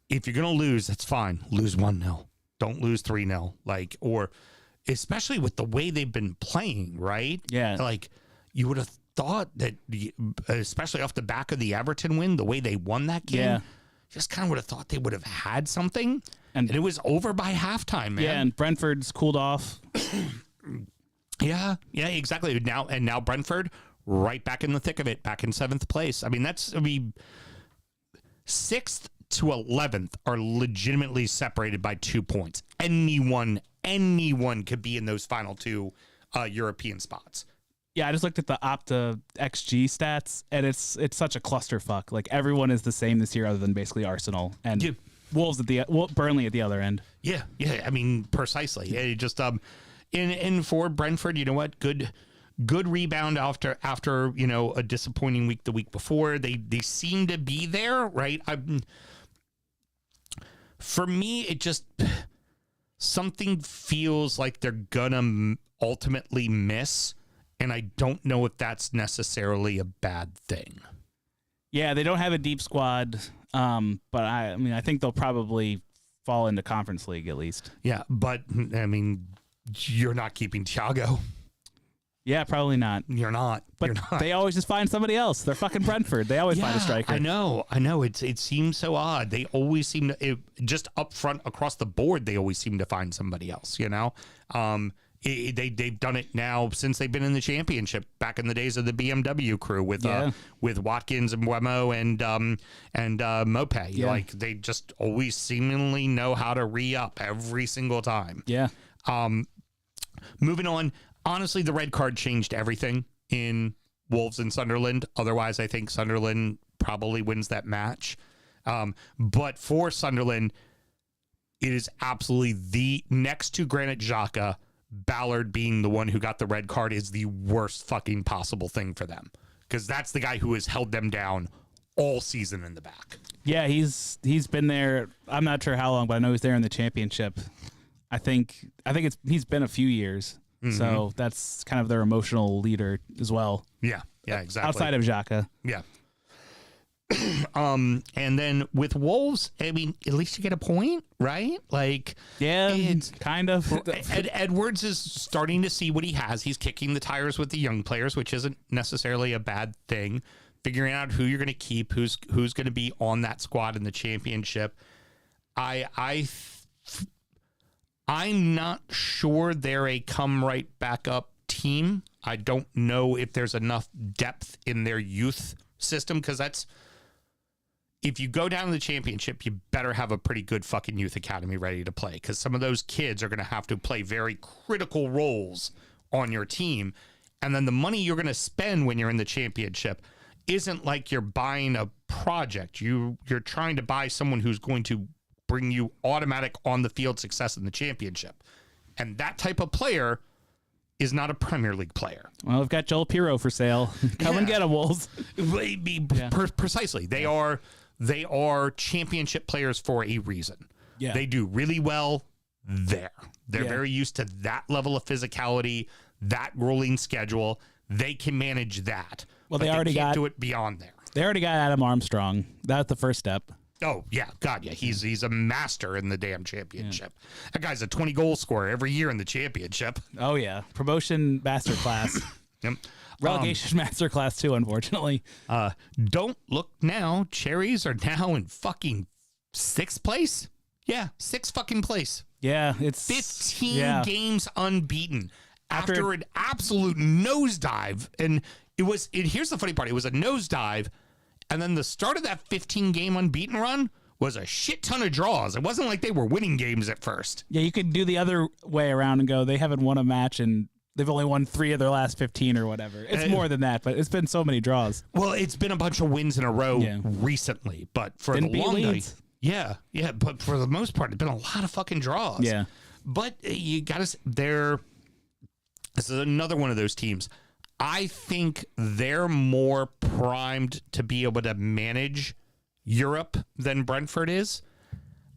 if you're gonna lose, that's fine. Lose 1-0. Don't lose 3-0. Like, or especially with the way they've been playing, right? Yeah. Like, you would have thought that, especially off the back of the Everton win, the way they won that game, Yeah. just kind of would have thought they would have had something. And it was over by halftime, man. Yeah, and Brentford's cooled off. Yeah, exactly. Now Brentford right back in the thick of it, back in 7th place. I mean, 6th to 11th are legitimately separated by 2 points. Anyone could be in those final 2 European spots. Yeah, I just looked at the Opta XG stats, and it's such a clusterfuck. Like, everyone is the same this year other than basically Arsenal and Wolves Burnley at the other end. Yeah. I mean, precisely. It just in for Brentford, you know what? Good rebound after a disappointing week the week before. They seem to be there, right? For me, it just something feels like they're gonna ultimately miss, and I don't know if that's necessarily a bad thing. Yeah, they don't have a deep squad, but I think they'll probably fall into Conference League at least. Yeah, but I mean, you're not keeping Thiago. Yeah, probably not. You're not. But You're not. they always just find somebody else. They're fucking Brentford. They always find a striker. I know. It seems so odd. They always seem to just up front across the board. They always seem to find somebody else. You know, they've done it now since they've been in the championship. Back in the days of the BMW crew with Watkins and Wemo and Mope. Yeah. Like they just always seemingly know how to re-up every single time. Yeah. Moving on. Honestly, the red card changed everything in Wolves and Sunderland. Otherwise, I think Sunderland probably wins that match. But for Sunderland, it is absolutely the next to Granit Xhaka, Ballard being the one who got the red card is the worst fucking possible thing for them. Because that's the guy who has held them down all season in the back. Yeah, he's been there. I'm not sure how long, but I know he's there in the championship. I think he's been a few years. So that's kind of their emotional leader as well. Yeah, exactly. Outside of Xhaka. Yeah. And then with Wolves, I mean, at least you get a point, right? Like, Yeah, it's kind of. Edwards is starting to see what he has. He's kicking the tires with the young players, which isn't necessarily a bad thing. Figuring out who you're going to keep, who's going to be on that squad in the championship. I'm not sure they're a come right back up team. I don't know if there's enough depth in their youth system because that's if you go down to the championship, you better have a pretty good fucking youth academy ready to play because some of those kids are going to have to play very critical roles on your team. And then the money you're going to spend when you're in the championship isn't like you're buying a project. You're trying to buy someone who's going to bring you automatic on the field success in the championship. And that type of player is not a Premier League player. Well, we've got Joel Pirro for sale. Come and get him, Wolves. Precisely. They are championship players for a reason. Yeah. They do really well there. They're very used to that level of physicality, that rolling schedule. They can manage that. Well, but they already can't got do it beyond there. They already got Adam Armstrong. That's the first step. Oh, yeah. God, yeah. He's a master in the damn championship. That guy's a 20-goal scorer every year in the championship. Oh, yeah. Promotion masterclass. Yep. Relegation masterclass, too, unfortunately. Don't look now. Cherries are now in fucking 6th place. Yeah, 6th fucking place. Yeah, it's 15 games unbeaten after an absolute nosedive. And here's the funny part. It was a nosedive. And then the start of that 15-game unbeaten run was a shit ton of draws. It wasn't like they were winning games at first. Yeah, you could do the other way around and go, they haven't won a match and they've only won 3 of their last 15 or whatever. It's more than that, but it's been so many draws. Well, it's been a bunch of wins in a row recently. But for the long night, but for the most part, it's been a lot of fucking draws. Yeah. But you got to, this is another one of those teams. I think they're more primed to be able to manage Europe than Brentford is.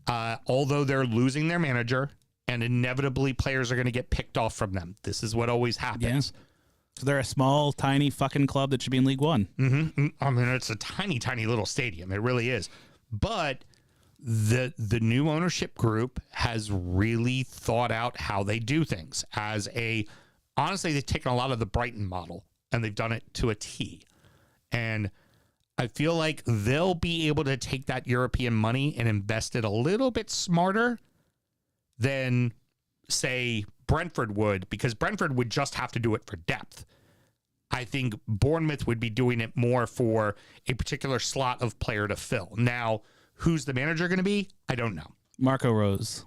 Although they're losing their manager and inevitably players are going to get picked off from them. This is what always happens. Yeah. So they're a small, tiny fucking club that should be in League One. Mm-hmm. I mean, it's a tiny, tiny little stadium. It really is. But the new ownership group has really thought out how they do things honestly, they've taken a lot of the Brighton model and they've done it to a T. And I feel like they'll be able to take that European money and invest it a little bit smarter than, say, Brentford would, because Brentford would just have to do it for depth. I think Bournemouth would be doing it more for a particular slot of player to fill. Now, who's the manager going to be? I don't know. Marco Rose.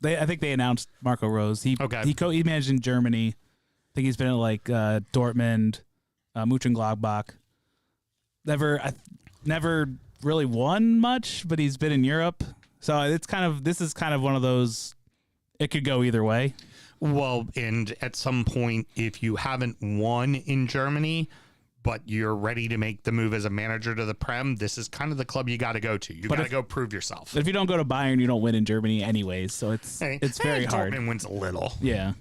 I think they announced Marco Rose. He managed in Germany. I think he's been at like Dortmund, Mönchengladbach. Never really won much, but he's been in Europe. So this is kind of one of those. It could go either way. Well, and at some point, if you haven't won in Germany, but you're ready to make the move as a manager to the Prem, this is kind of the club you got to go to. You got to go prove yourself. But if you don't go to Bayern, you don't win in Germany anyways. So it's very hard. Dortmund wins a little. Yeah.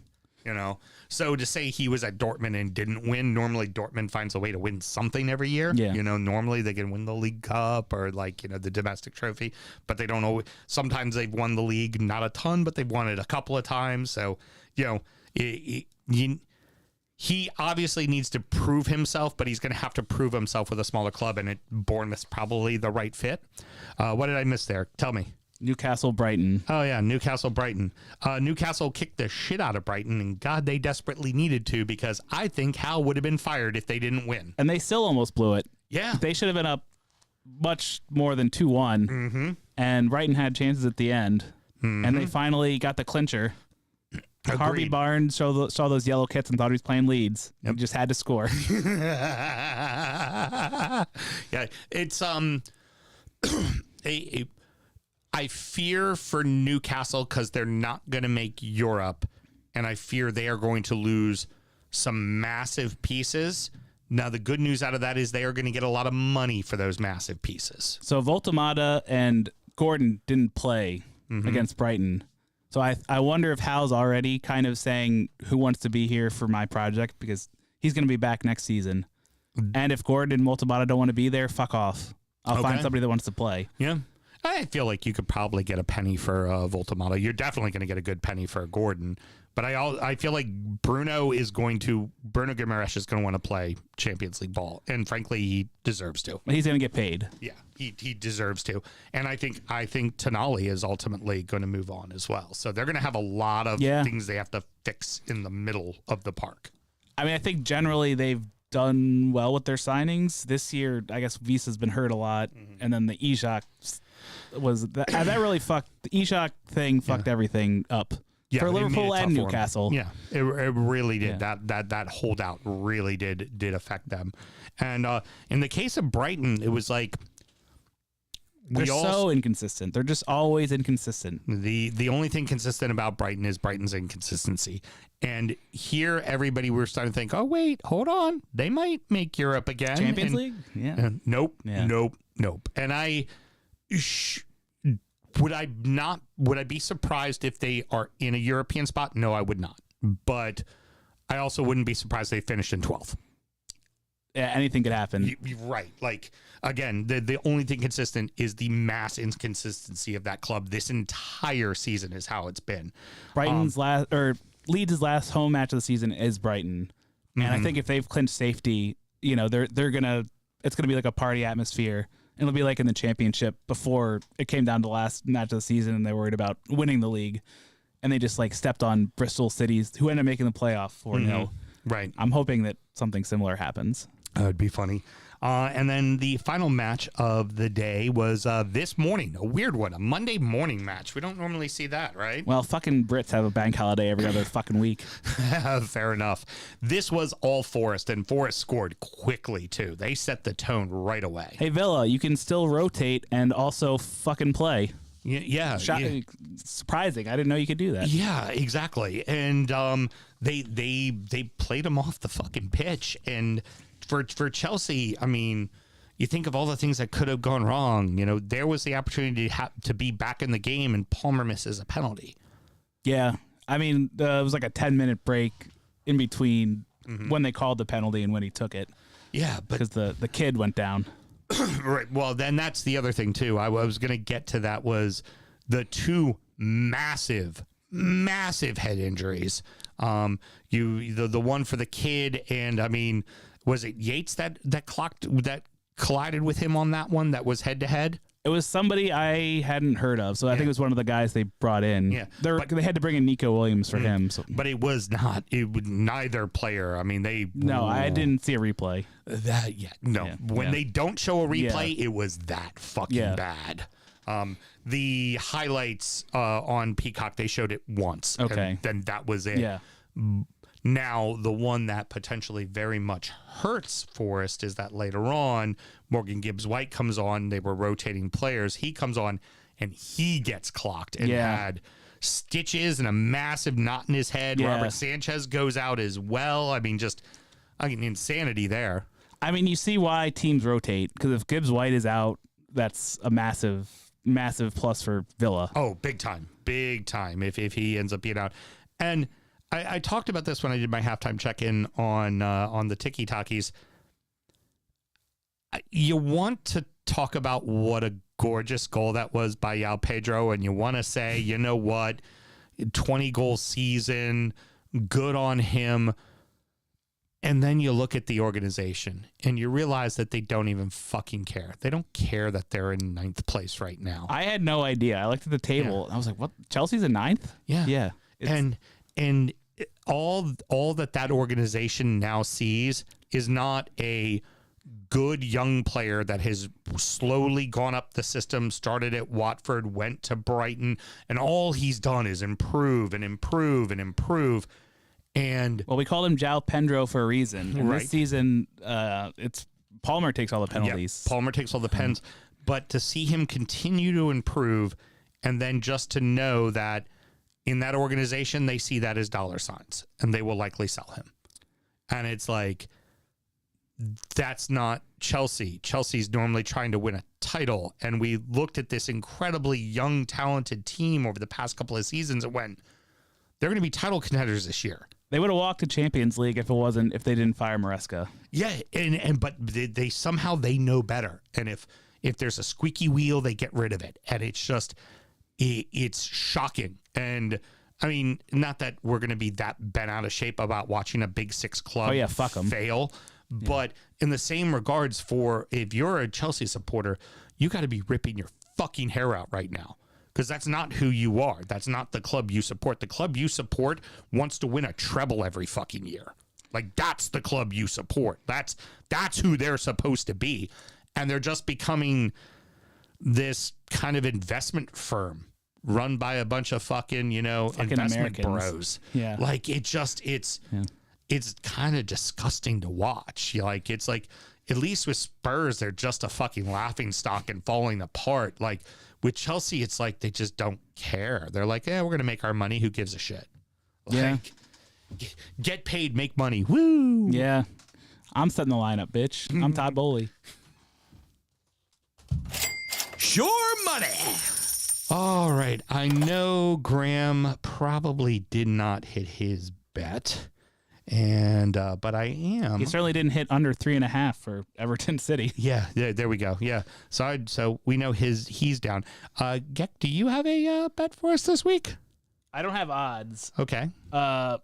You know, so to say he was at Dortmund and didn't win, normally Dortmund finds a way to win something every year. Yeah. You know, normally they can win the League Cup or like, the domestic trophy, but they don't always. Sometimes they've won the league, not a ton, but they've won it a couple of times. So, he obviously needs to prove himself, but he's going to have to prove himself with a smaller club, and Bournemouth's probably the right fit. What did I miss there? Tell me. Newcastle, Brighton. Oh, yeah, Newcastle, Brighton. Newcastle kicked the shit out of Brighton, and God, they desperately needed to, because I think Hal would have been fired if they didn't win. And they still almost blew it. Yeah. They should have been up much more than 2-1. Mm-hmm. And Brighton had chances at the end. Mm-hmm. And they finally got the clincher. Agreed. Harvey Barnes saw those yellow kits and thought he was playing Leeds. Yep. He just had to score. Yeah, it's I fear for Newcastle because they're not going to make Europe, and I fear they are going to lose some massive pieces. Now, the good news out of that is they are going to get a lot of money for those massive pieces. So Voltemata and Gordon didn't play against Brighton. So I wonder if Hal's already kind of saying who wants to be here for my project, because he's going to be back next season. And if Gordon and Voltemata don't want to be there, fuck off. I'll find somebody that wants to play. Yeah. I feel like you could probably get a penny for Voltemata. You're definitely going to get a good penny for Gordon. But I feel like Bruno Guimaraes is going to want to play Champions League ball. And frankly, he deserves to. He's going to get paid. Yeah, he deserves to. And I think Tonali is ultimately going to move on as well. So they're going to have a lot of things they have to fix in the middle of the park. I mean, I think generally they've done well with their signings. This year, I guess Visa's been hurt a lot. And then the Ishak was that really fucked. The Ishak thing fucked everything up. Yeah, for Liverpool and Newcastle. Yeah, it really did. Yeah. That holdout really did affect them. And in the case of Brighton, it was like they're so inconsistent. They're just always inconsistent. The only thing consistent about Brighton is Brighton's inconsistency. And here, everybody were starting to think, oh wait, hold on, they might make Europe again. Champions League? Yeah. Nope. And Would I be surprised if they are in a European spot? No, I would not. But I also wouldn't be surprised they finished in 12th. Yeah, anything could happen. You're right. Like, again, the only thing consistent is the mass inconsistency of that club. This entire season is how it's been. Brighton's Leeds' last home match of the season is Brighton. And I think if they've clinched safety, it's gonna be like a party atmosphere. It'll be like in the championship before it came down to the last match of the season and they were worried about winning the league. And they just stepped on Bristol Cities, who ended up making the playoff 4-0. Right. I'm hoping that something similar happens. That would be funny. And then the final match of the day was this morning, a weird one, a Monday morning match. We don't normally see that, right? Well, fucking Brits have a bank holiday every other fucking week. Fair enough. This was all Forest, and Forest scored quickly, too. They set the tone right away. Hey, Villa, you can still rotate and also fucking play. Yeah. Surprising. I didn't know you could do that. Yeah, exactly. And they played them off the fucking pitch. And for Chelsea, I mean, you think of all the things that could have gone wrong. There was the opportunity to be back in the game, and Palmer misses a penalty. Yeah. I mean, it was like a 10-minute break in between when they called the penalty and when he took it. Yeah, because the kid went down. Right. Well, then that's the other thing, too. I was going to get to that was the two massive head injuries. The one for the kid, and I mean, was it Yates that collided with him on that one that was head to head? It was somebody I hadn't heard of, so I think it was one of the guys they brought in. Yeah, they had to bring in Nico Williams for him. So. But it was not. It was neither player. I mean, I didn't see a replay. When they don't show a replay, it was that fucking bad. The highlights on Peacock, they showed it once. Okay, and then that was it. Yeah. Now, the one that potentially very much hurts Forest is that later on, Morgan Gibbs-White comes on. They were rotating players. He comes on, and he gets clocked and had stitches and a massive knot in his head. Yeah. Robert Sanchez goes out as well. I mean, insanity there. I mean, you see why teams rotate, because if Gibbs-White is out, that's a massive plus for Villa. Oh, big time. If he ends up being out. And I talked about this when I did my halftime check-in on the Tiki Talkies. You want to talk about what a gorgeous goal that was by João Pedro, and you want to say, you know what, 20-goal season, good on him. And then you look at the organization and you realize that they don't even fucking care. They don't care that they're in 9th place right now. I had no idea. I looked at the table and I was like, what? Chelsea's in 9th? Yeah. Yeah. And all that organization now sees is not a good young player that has slowly gone up the system, started at Watford, went to Brighton, and all he's done is improve and improve and improve. And well, we called him João Pedro for a reason. And Right. this season, it's Palmer takes all the penalties. yeah, Palmer takes all the pens. But to see him continue to improve, and then just to know that in that organization, they see that as dollar signs, and they will likely sell him. And it's like, that's not Chelsea. Chelsea's normally trying to win a title. And we looked at this incredibly young, talented team over the past couple of seasons and went, they're going to be title contenders this year. They would have walked to Champions League if they didn't fire Maresca. Yeah, but they somehow they know better. And if there's a squeaky wheel, they get rid of it. And it's just it's shocking. And I mean, not that we're going to be that bent out of shape about watching a Big Six club fuck 'em. fail. But in the same regards, for if you're a Chelsea supporter, you got to be ripping your fucking hair out right now. Because that's not who you are. That's not the club you support. The club you support wants to win a treble every fucking year. Like, that's the club you support. That's who they're supposed to be. And they're just becoming this kind of investment firm run by a bunch of fucking investment Americans. bros. Yeah. Like, it's kind of disgusting to watch. It's like, at least with Spurs, they're just a fucking laughing stock and falling apart. Like, with Chelsea, it's like they just don't care. They're like, we're going to make our money. Who gives a shit? Yeah. Like, get paid, make money. Woo! Yeah. I'm setting the lineup, bitch. I'm Todd Bowley. Sure money. All right. I know Graham probably did not hit his bet. And but I am. He certainly didn't hit under 3.5 for Everton City. Yeah, there we go. Yeah, so we know he's down. Geck, do you have a bet for us this week? I don't have odds, Okay. but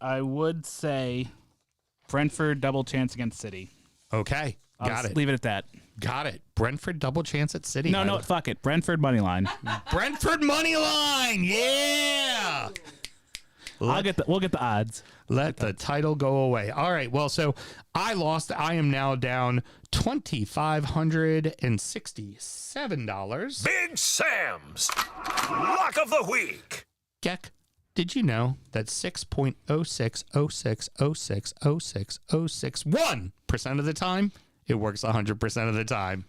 I would say Brentford double chance against City. Okay. I'll Got just it. Leave it at that. Got it. Brentford double chance at City. No, fuck it. Brentford money line. Brentford money line. Yeah. We'll get the odds. Let the title go away. All right. Well, so I lost. I am now down $2,567. Big Sam's Lock of the Week. Geck, did you know that 6.060606060661% of the time it works 100% of the time?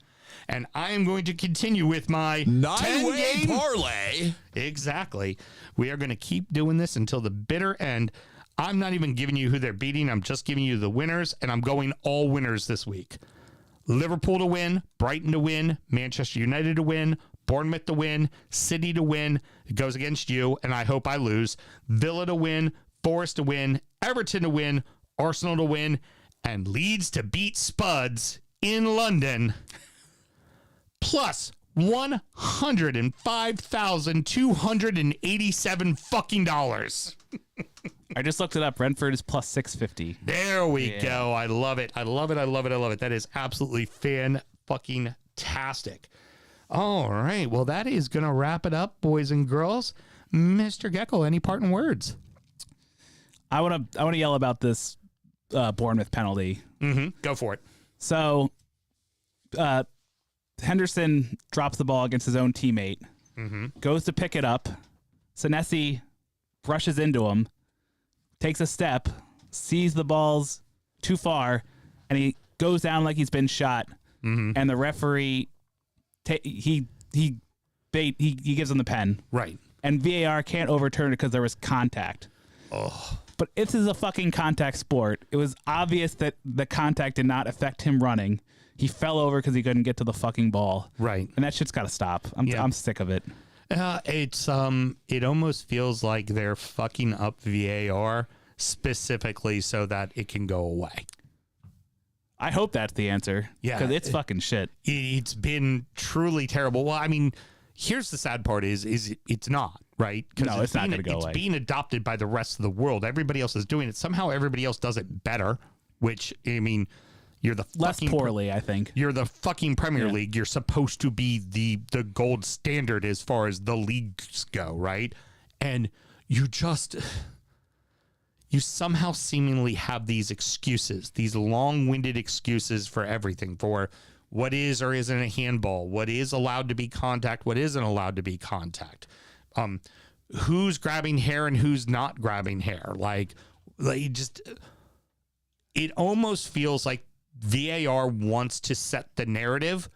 And I am going to continue with my 9-way 10-game parlay. Exactly. We are going to keep doing this until the bitter end. I'm not even giving you who they're beating. I'm just giving you the winners, and I'm going all winners this week. Liverpool to win, Brighton to win, Manchester United to win, Bournemouth to win, City to win. It goes against you, and I hope I lose. Villa to win, Forest to win, Everton to win, Arsenal to win, and Leeds to beat Spuds in London. Plus $105,287 fucking dollars. I just looked it up. Brentford is plus 650. There we go. I love it. I love it. I love it. I love it. That is absolutely fan-fucking-tastic. All right. Well, that is going to wrap it up, boys and girls. Mr. Gecko, any parting words? I want to yell about this Bournemouth penalty. Go for it. So, Henderson drops the ball against his own teammate, goes to pick it up. Senesi rushes into him, takes a step, sees the ball's too far, and he goes down like he's been shot. And the referee, he gives him the pen. Right. And VAR can't overturn it because there was contact. Oh. But this is a fucking contact sport. It was obvious that the contact did not affect him running. He fell over because he couldn't get to the fucking ball. Right. And that shit's got to stop. I'm sick of it. It almost feels like they're fucking up VAR specifically so that it can go away. I hope that's the answer. Yeah. Because it's fucking shit. It's been truly terrible. Well, I mean, here's the sad part is it's not, right? No, it's not going to go It's away. being adopted by the rest of the world. Everybody else is doing it. Somehow everybody else does it better, which, I mean, you're the Less fucking poorly, I think. You're the fucking Premier League. You're supposed to be the gold standard as far as the leagues go, right? And you somehow seemingly have these excuses, these long-winded excuses for everything, for what is or isn't a handball, what is allowed to be contact, what isn't allowed to be contact, who's grabbing hair and who's not grabbing hair. Like just, it almost feels like VAR wants to set the narrative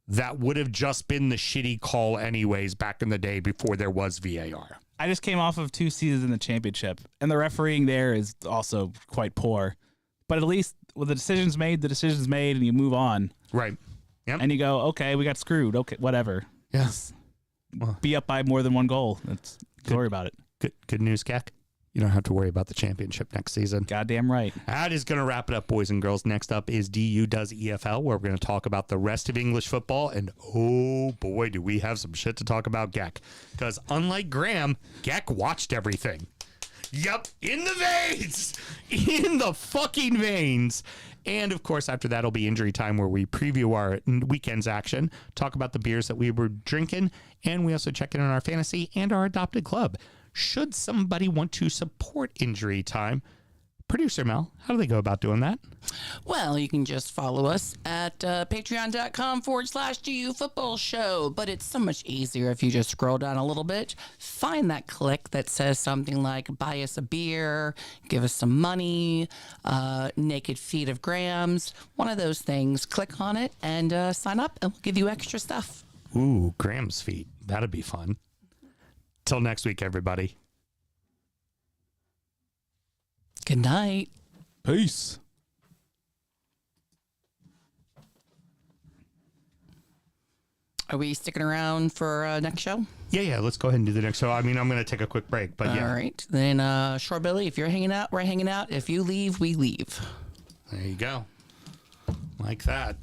that would have just been the shitty call anyways back in the day before there was VAR. I just came off of 2 seasons in the championship, and the refereeing there is also quite poor. But at least with the decision's made, and you move on. Right. Yep. And you go, okay, we got screwed. Okay, whatever. Yes. Be up by more than 1 goal. Don't worry about it. Good news, Keck. You don't have to worry about the championship next season. Goddamn right. That is going to wrap it up, boys and girls. Next up is DU Does EFL, where we're going to talk about the rest of English football. And oh boy, do we have some shit to talk about Geck. Because unlike Graham, Geck watched everything. Yep, in the veins. In the fucking veins. And of course, after that will be injury time, where we preview our weekend's action, talk about the beers that we were drinking, and we also check in on our fantasy and our adopted club. Should somebody want to support Injury Time, Producer Mel, how do they go about doing that? Well, you can just follow us at patreon.com/GU Football Show. But it's so much easier if you just scroll down a little bit, find that click that says something like buy us a beer, give us some money, naked feet of Grams, one of those things. Click on it and sign up, and we'll give you extra stuff. Ooh, Graham's feet. That'd be fun. Till next week, everybody. Good night. Peace. Are we sticking around for next show? Yeah, let's go ahead and do the next show. I mean, I'm going to take a quick break, but yeah. All right. Then, Shore Billy, if you're hanging out, we're hanging out. If you leave, we leave. There you go. Like that.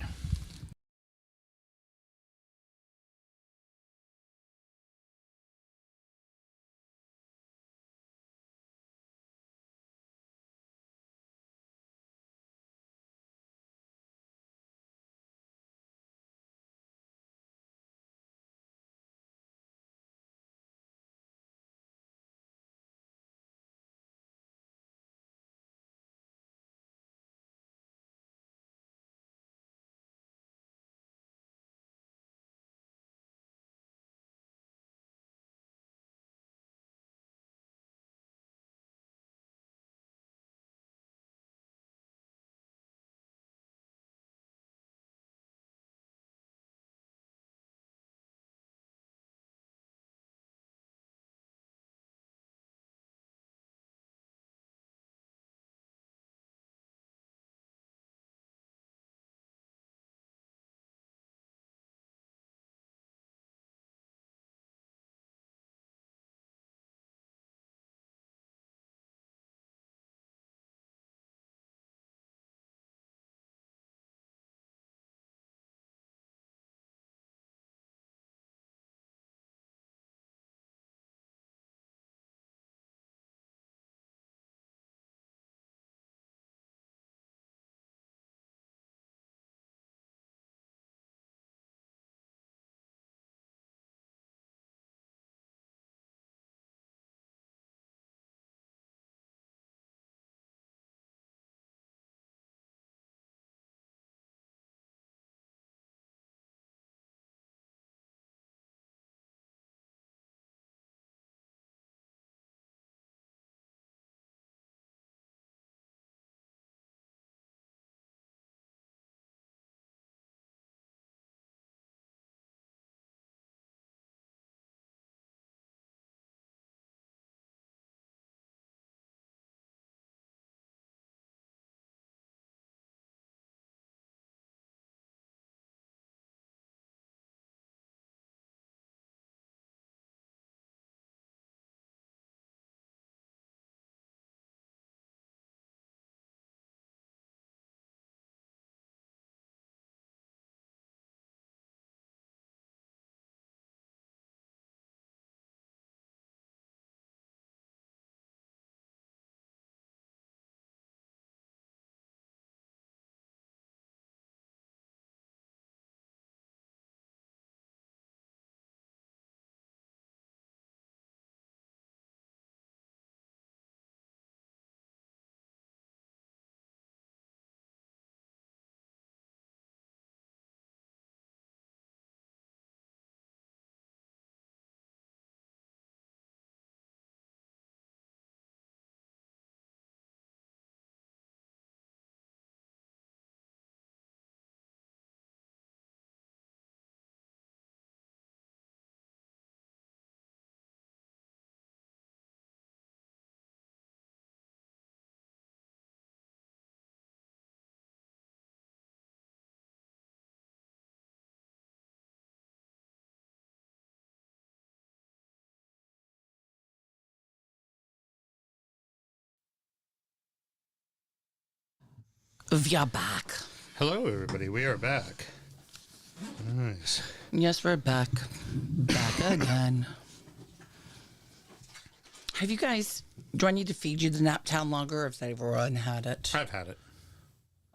We are back. Hello, everybody. We are back. Nice. Yes, we're back. Back again. Have you guys... Do I need to feed you the Naptown Lager, or have everyone had it? I've had it.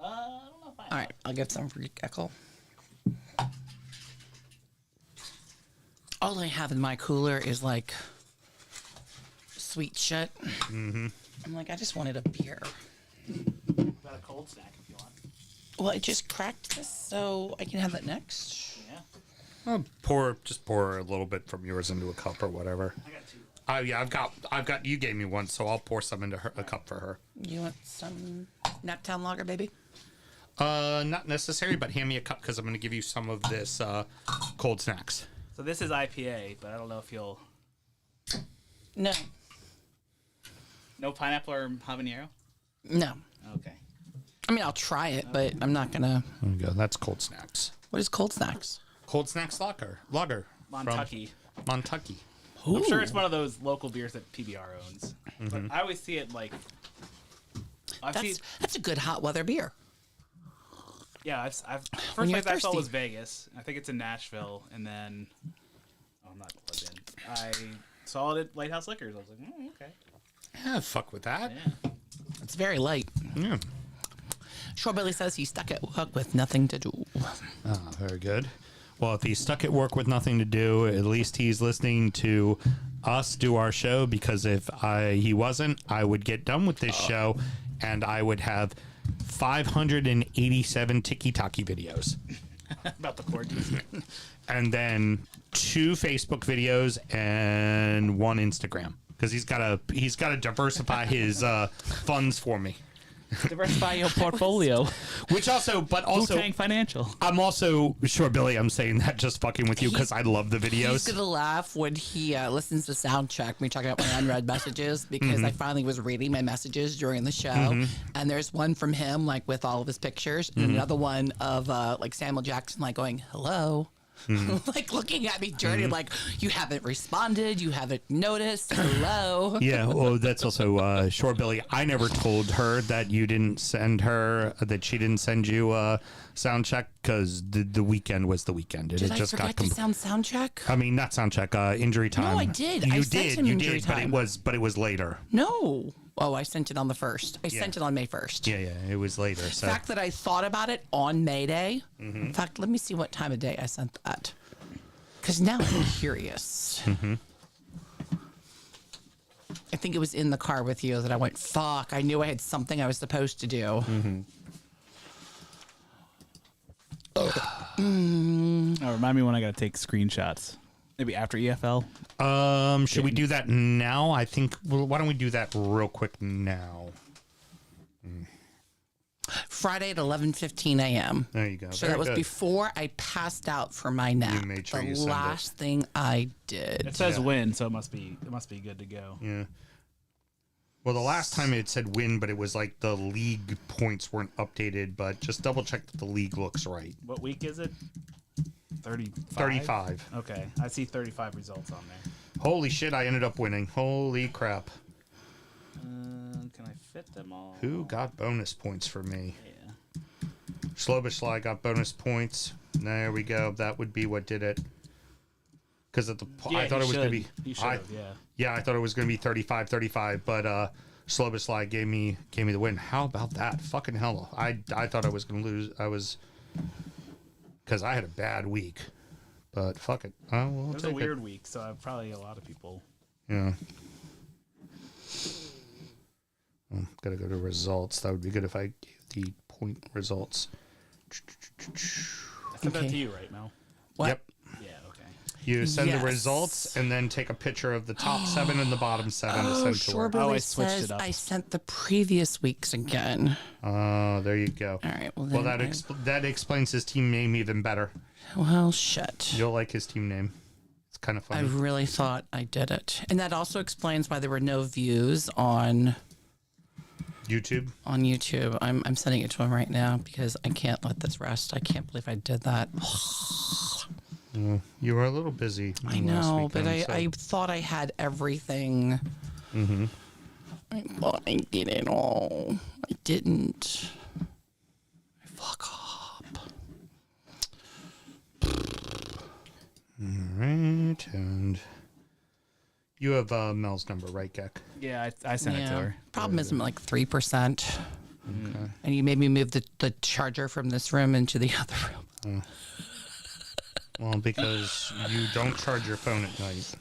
I don't know if I All right, I'll get some for you, Echo. All I have in my cooler is, like, sweet shit. Mm-hmm. I'm like, I just wanted a beer. got a cold snack if you want. Well, I just cracked this, so I can have it next. Yeah. I'll just pour a little bit from yours into a cup or whatever. I got 2. Oh yeah, I've got. You gave me one, so I'll pour some into a cup for her. You want some Naptown Lager, baby? Not necessary, but hand me a cup because I'm going to give you some of this cold snacks. So this is IPA, but I don't know if you'll... No. No pineapple or habanero? No. Okay. I mean, I'll try it, but I'm not gonna. There you go. That's cold snacks. What is cold snacks? Cold snacks lager. Montucky. Montucky. I'm sure it's one of those local beers that PBR owns. Mm-hmm. But I always see it like... That's a good hot weather beer. Yeah, I've When first you're place I saw thirsty. was Vegas. I think it's in Nashville, and then I'm not plugged in. I saw it at Lighthouse Liquors. I was like, okay. Yeah, fuck with that. Yeah. It's very light. Yeah. Shorebilly says he's stuck at work with nothing to do. Ah, very good. Well, if he's stuck at work with nothing to do, at least he's listening to us do our show, because if he wasn't, I would get done with this show and I would have 587 TikTok videos. About the quarantine. And then 2 Facebook videos and 1 Instagram, because he's got to diversify his funds for me. Diversify your portfolio. Which also, Wu-Tang Financial. I'm also sure, Billy, I'm saying that just fucking with you because I love the videos. He's gonna laugh when he listens to sound check me talking about my unread messages, because I finally was reading my messages during the show, and there's one from him like with all of his pictures, and another one of like Samuel Jackson like going hello. Like looking at me dirty, like, you haven't responded, you haven't noticed. Hello. Yeah, well, that's also sure, Billy. I never told her that you didn't send her, that she didn't send you a sound check, because the weekend was the weekend. Did I forget to sound check? I mean, not sound check, injury time. No, I did. You I did, sent him you injury did, time. but it was later. No. Oh, I sent it on the 1st. I sent it on May 1st. Yeah, it was later. So. The fact that I thought about it on May Day. In fact, let me see what time of day I sent that. Because now I'm curious. I think it was in the car with you that I went, fuck, I knew I had something I was supposed to do. Remind me when I got to take screenshots. Maybe after EFL. Should we do that now? I think, well, why don't we do that real quick now? Friday at 11:15 a.m. There you go. So Very that was good. before I passed out for my nap. You made sure the you sent it. last thing I did. It says win, so it must be good to go. Yeah. Well, the last time it said win, but it was like the league points weren't updated, but just double check that the league looks right. What week is it? 35? 35. Okay, I see 35 results on there. Holy shit, I ended up winning. Holy crap. Can I fit them all? Who got bonus points for me? Yeah. Slobishlai got bonus points. There we go. That would be what did it. Because I thought it was going to be... He should have, yeah. Yeah, I thought it was going to be 35-35, but Slobishlai gave me the win. How about that? Fucking hell. I thought I was going to lose. Because I had a bad week. But fuck it. We'll It was a weird week, so probably a lot of people. Yeah. Gotta go to results. That would be good if I gave the point results. I sent that to you, right, Mel? What? Yep. Yeah, okay. You send Yes. the results and then take a picture of the top 7 and the bottom 7 to send to her. Shorebilly I switched says it up. I sent the previous weeks again. Oh, there you go. All right. Well, Well, then that explains his team name even better. well, shit. You'll like his team name. It's kind of I funny. really thought I did it, and that also explains why there were no views on YouTube. YouTube. I'm sending it to him right now because I can't let this rest. I can't believe I did that. You were a little busy. I last know, but weekend, so- I thought I had everything. I thought I did it all. I didn't. fuck up. All right, and you have Mel's number, right, Gek? Yeah, I sent it to her. Problem is I'm like 3%. Okay. And you made me move the charger from this room into the other room. Well, because you don't charge your phone at night.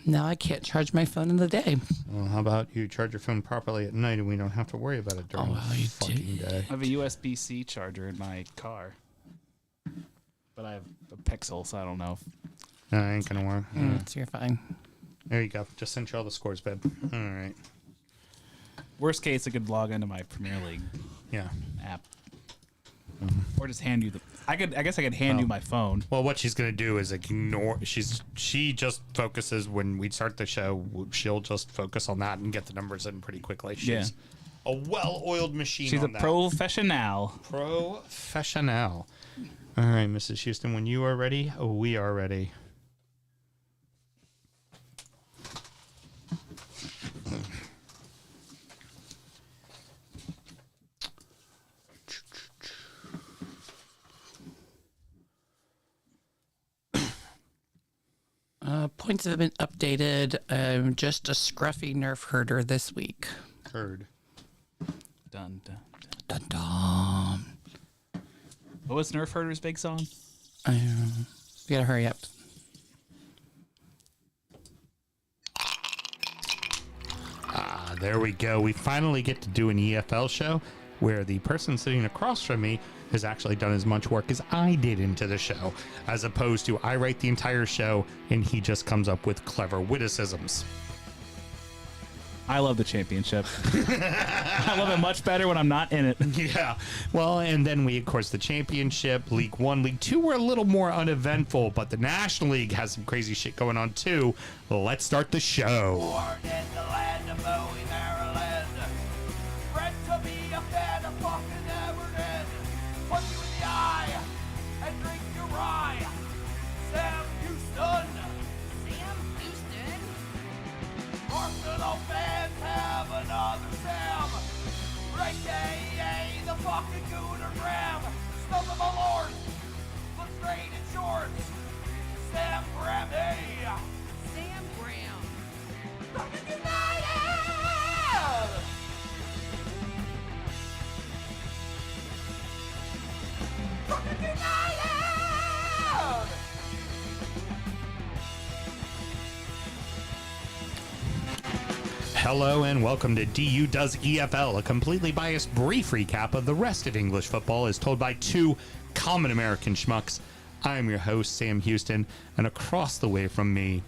Now I can't charge my phone in the day. Well, how about you charge your phone properly at night and we don't have to worry about it during the fucking day? I have a USB-C charger in my car, but I have a Pixel, so I don't know. No, it ain't gonna work. So you're fine. There you go. Just sent you all the scores, babe. All right. Worst case, I could log into my Premier League Yeah. app, or just hand you the. I guess I could hand you my phone. Well, what she's gonna do is ignore. She just focuses when we start the show. She'll just focus on that and get the numbers in pretty quickly. She's a well-oiled machine. She's a on that. professional. Professional. All right, Mrs. Houston, when you are ready, we are ready. Points have been updated. Just a scruffy nerf herder this week. Heard. Dun, dun, dun. Dun dun. What was Nerf Herder's big song? We gotta hurry up. There we go. We finally get to do an EFL show where the person sitting across from me has actually done as much work as I did into the show, as opposed to I write the entire show and he just comes up with clever witticisms. I love the championship. I love it much better when I'm not in it. Yeah. Well, and then we, of course, the championship, League One, League Two were a little more uneventful, but the National League has some crazy shit going on too. Let's start the show. Born in the land of Bowie, Maryland. Bred to be a fan of fucking Everton. Punch you in the eye and drink your rye. Sam Houston. Sam Houston. Arsenal fans have another Sam. Right, A.A. the fucking Gooner Graham. Snub of my lord. Look straight in shorts. Sam Graham, hey. Sam Graham. Fucking United! Fucking United! Hello and welcome to DU Does EFL, a completely biased brief recap of the rest of English football as told by two common American schmucks. I'm your host, Sam Houston, and across the way from me,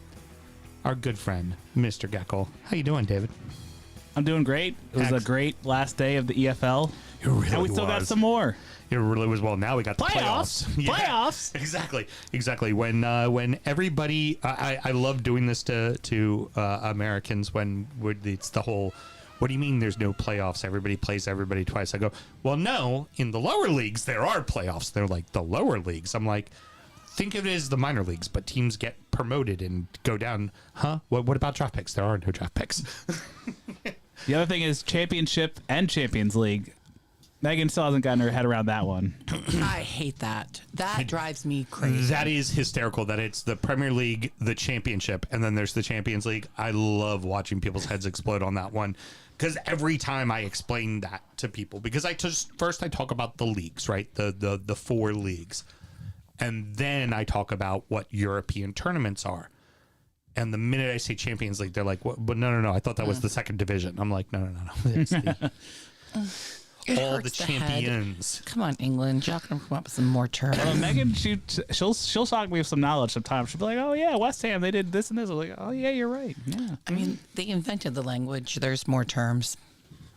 our good friend, Mr. Geckel. How you doing, David? I'm doing great. It was a great last day of the EFL. It really And we still got was. some more. It really was. Well, now we got the Playoffs. playoffs. Yeah, Playoffs. Exactly. When everybody, I love doing this to Americans when it's the whole, what do you mean there's no playoffs? Everybody plays everybody twice. I go, well, no, in the lower leagues, there are playoffs. They're like the lower leagues. I'm like, think of it as the minor leagues, but teams get promoted and go down. Huh? What about draft picks? There are no draft picks. The other thing is championship and Champions League. Megan still hasn't gotten her head around that one. I hate that. That drives me crazy. That is hysterical that it's the Premier League, the championship, and then there's the Champions League. I love watching people's heads explode on that one because every time I explain that to people, because I talk about the leagues, right? The four leagues. And then I talk about what European tournaments are. And the minute I say Champions League, they're like, what? But no. I thought that was the second division. I'm like, no. It's the, It all hurts the head. champions. Come on, England. Y'all can come up with some more terms. Megan, she'll shock me with some knowledge sometimes. She'll be like, "Oh yeah, West Ham, they did this and this." I'm like, "Oh yeah, you're right." Yeah. I mean, they invented the language. There's more terms.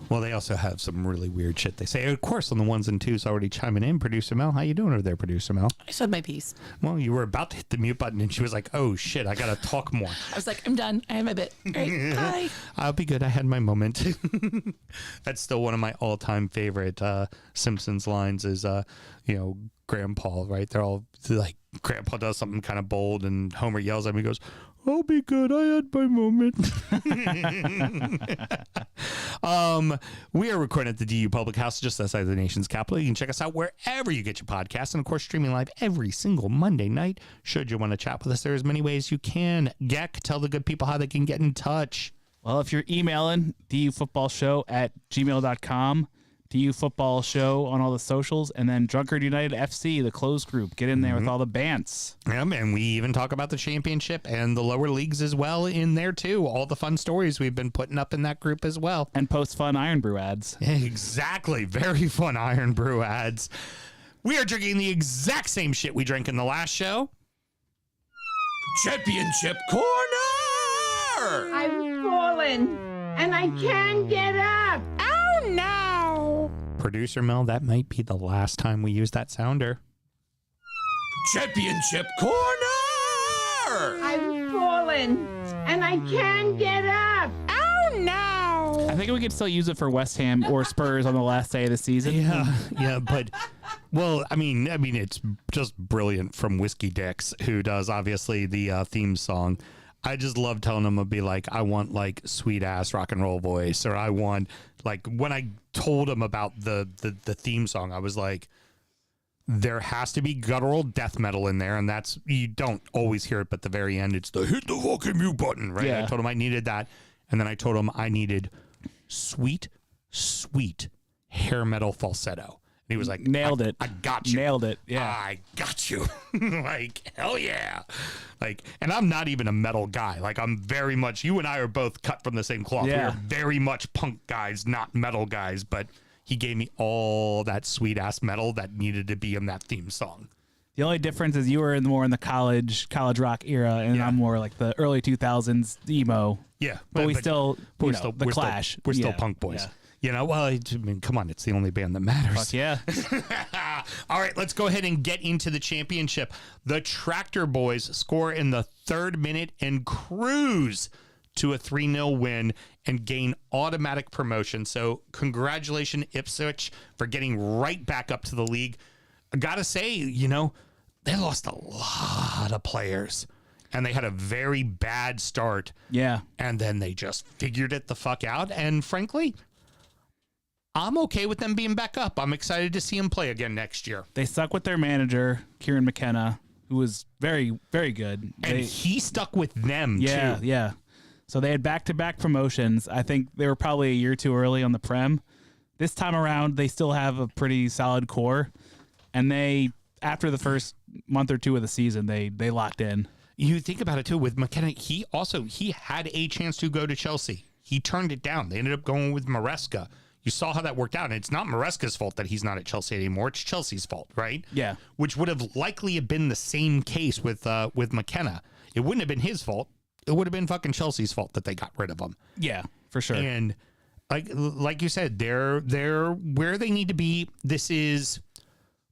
Well, they also have some really weird shit they say. Of course, on the ones and twos already chiming in. Producer Mel, how you doing over there, Producer Mel? I said my piece. Well, you were about to hit the mute button, and she was like, oh, shit, I got to talk more. I was like, I'm done. I have my bit. All right, bye. I'll be good. I had my moment. That's still one of my all-time favorite Simpsons lines is, Grandpa, right? They're all like, Grandpa does something kind of bold, and Homer yells at him. He goes, I'll be good. I had my moment. We are recording at the DU Public House just outside the nation's capital. You can check us out wherever you get your podcasts, and of course, streaming live every single Monday night. Should you want to chat with us, there's many ways you can. Geck, tell the good people how they can get in touch. Well, if you're emailing dufootballshow@gmail.com, DU Football Show on all the socials, and then Drunkard United FC, the closed group. Get in there with all the bants. And we even talk about the championship and the lower leagues as well in there too. All the fun stories we've been putting up in that group as well. And post fun Iron Brew ads. Exactly. Very fun Iron Brew ads. We are drinking the exact same shit we drank in the last show. Championship Corner! I've fallen and I can't get up. Oh no! Producer Mel, that might be the last time we use that sounder. Championship Corner! I've fallen and I can't get up. Oh no! I think we could still use it for West Ham or Spurs on the last day of the season. Yeah, but well, I mean, it's just brilliant from Whiskey Dicks, who does obviously the theme song. I just love telling him, I'd be like, I want like sweet ass rock and roll voice, or I want like when I told him about the theme song, I was like, there has to be guttural death metal in there, and that's, you don't always hear it, but at the very end, it's the hit the fucking mute button, right? Yeah. I told him I needed that, and then I told him I needed sweet hair metal falsetto. And he was like, Nailed it. I got you. Nailed it. Yeah. I got you. Like, hell yeah. Like, and I'm not even a metal guy. Like, I'm very much, you and I are both cut from the same cloth. Yeah. We are very much punk guys, not metal guys, but he gave me all that sweet ass metal that needed to be in that theme song. The only difference is you were more in the college rock era, and Yeah. I'm more like the early 2000s emo. Yeah. But we still, we're you know, still, the we're Clash. Still, we're still Yeah. punk boys. Yeah. You know, well, I mean, come on, it's the only band that matters. Fuck yeah. All right, let's go ahead and get into the championship. The Tractor Boys score in the 3rd minute and cruise to a 3-0 win and gain automatic promotion. So congratulations, Ipswich, for getting right back up to the league. I got to say, you know, they lost a lot of players, and they had a very bad start. Yeah. And then they just figured it the fuck out. And frankly, I'm okay with them being back up. I'm excited to see them play again next year. They stuck with their manager, Kieran McKenna, who was very, very good. And he stuck with them, Yeah, too. yeah. So they had back-to-back promotions. I think they were probably a year too early on the Prem. This time around, they still have a pretty solid core. And they, after the first month or two of the season, they locked in. You think about it, too. With McKenna, he had a chance to go to Chelsea. He turned it down. They ended up going with Maresca. You saw how that worked out. And it's not Maresca's fault that he's not at Chelsea anymore. It's Chelsea's fault, right? Yeah. Which would have likely have been the same case with McKenna. It wouldn't have been his fault. It would have been fucking Chelsea's fault that they got rid of him. Yeah, for sure. And like you said, they're where they need to be. This is,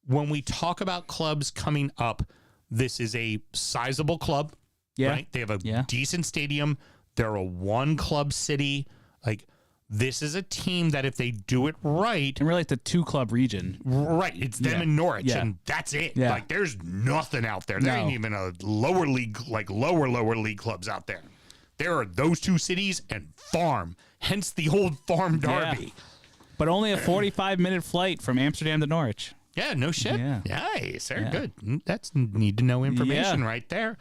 when we talk about clubs coming up, this is a sizable club. Yeah. Right? They have a Yeah. decent stadium. They're a one club city. Like, this is a team that if they do it right, And really, it's a 2-club region. right, it's them Yeah. and Norwich, Yeah. and that's it. Yeah. Like, there's nothing out there. There No. ain't even a lower league, like lower league clubs out there. There are those 2 cities and farm, hence the old farm derby. But only a 45-minute flight from Amsterdam to Norwich. Yeah, no shit. Yeah. Nice, very Yeah. good. That's need to know information Yeah. right there.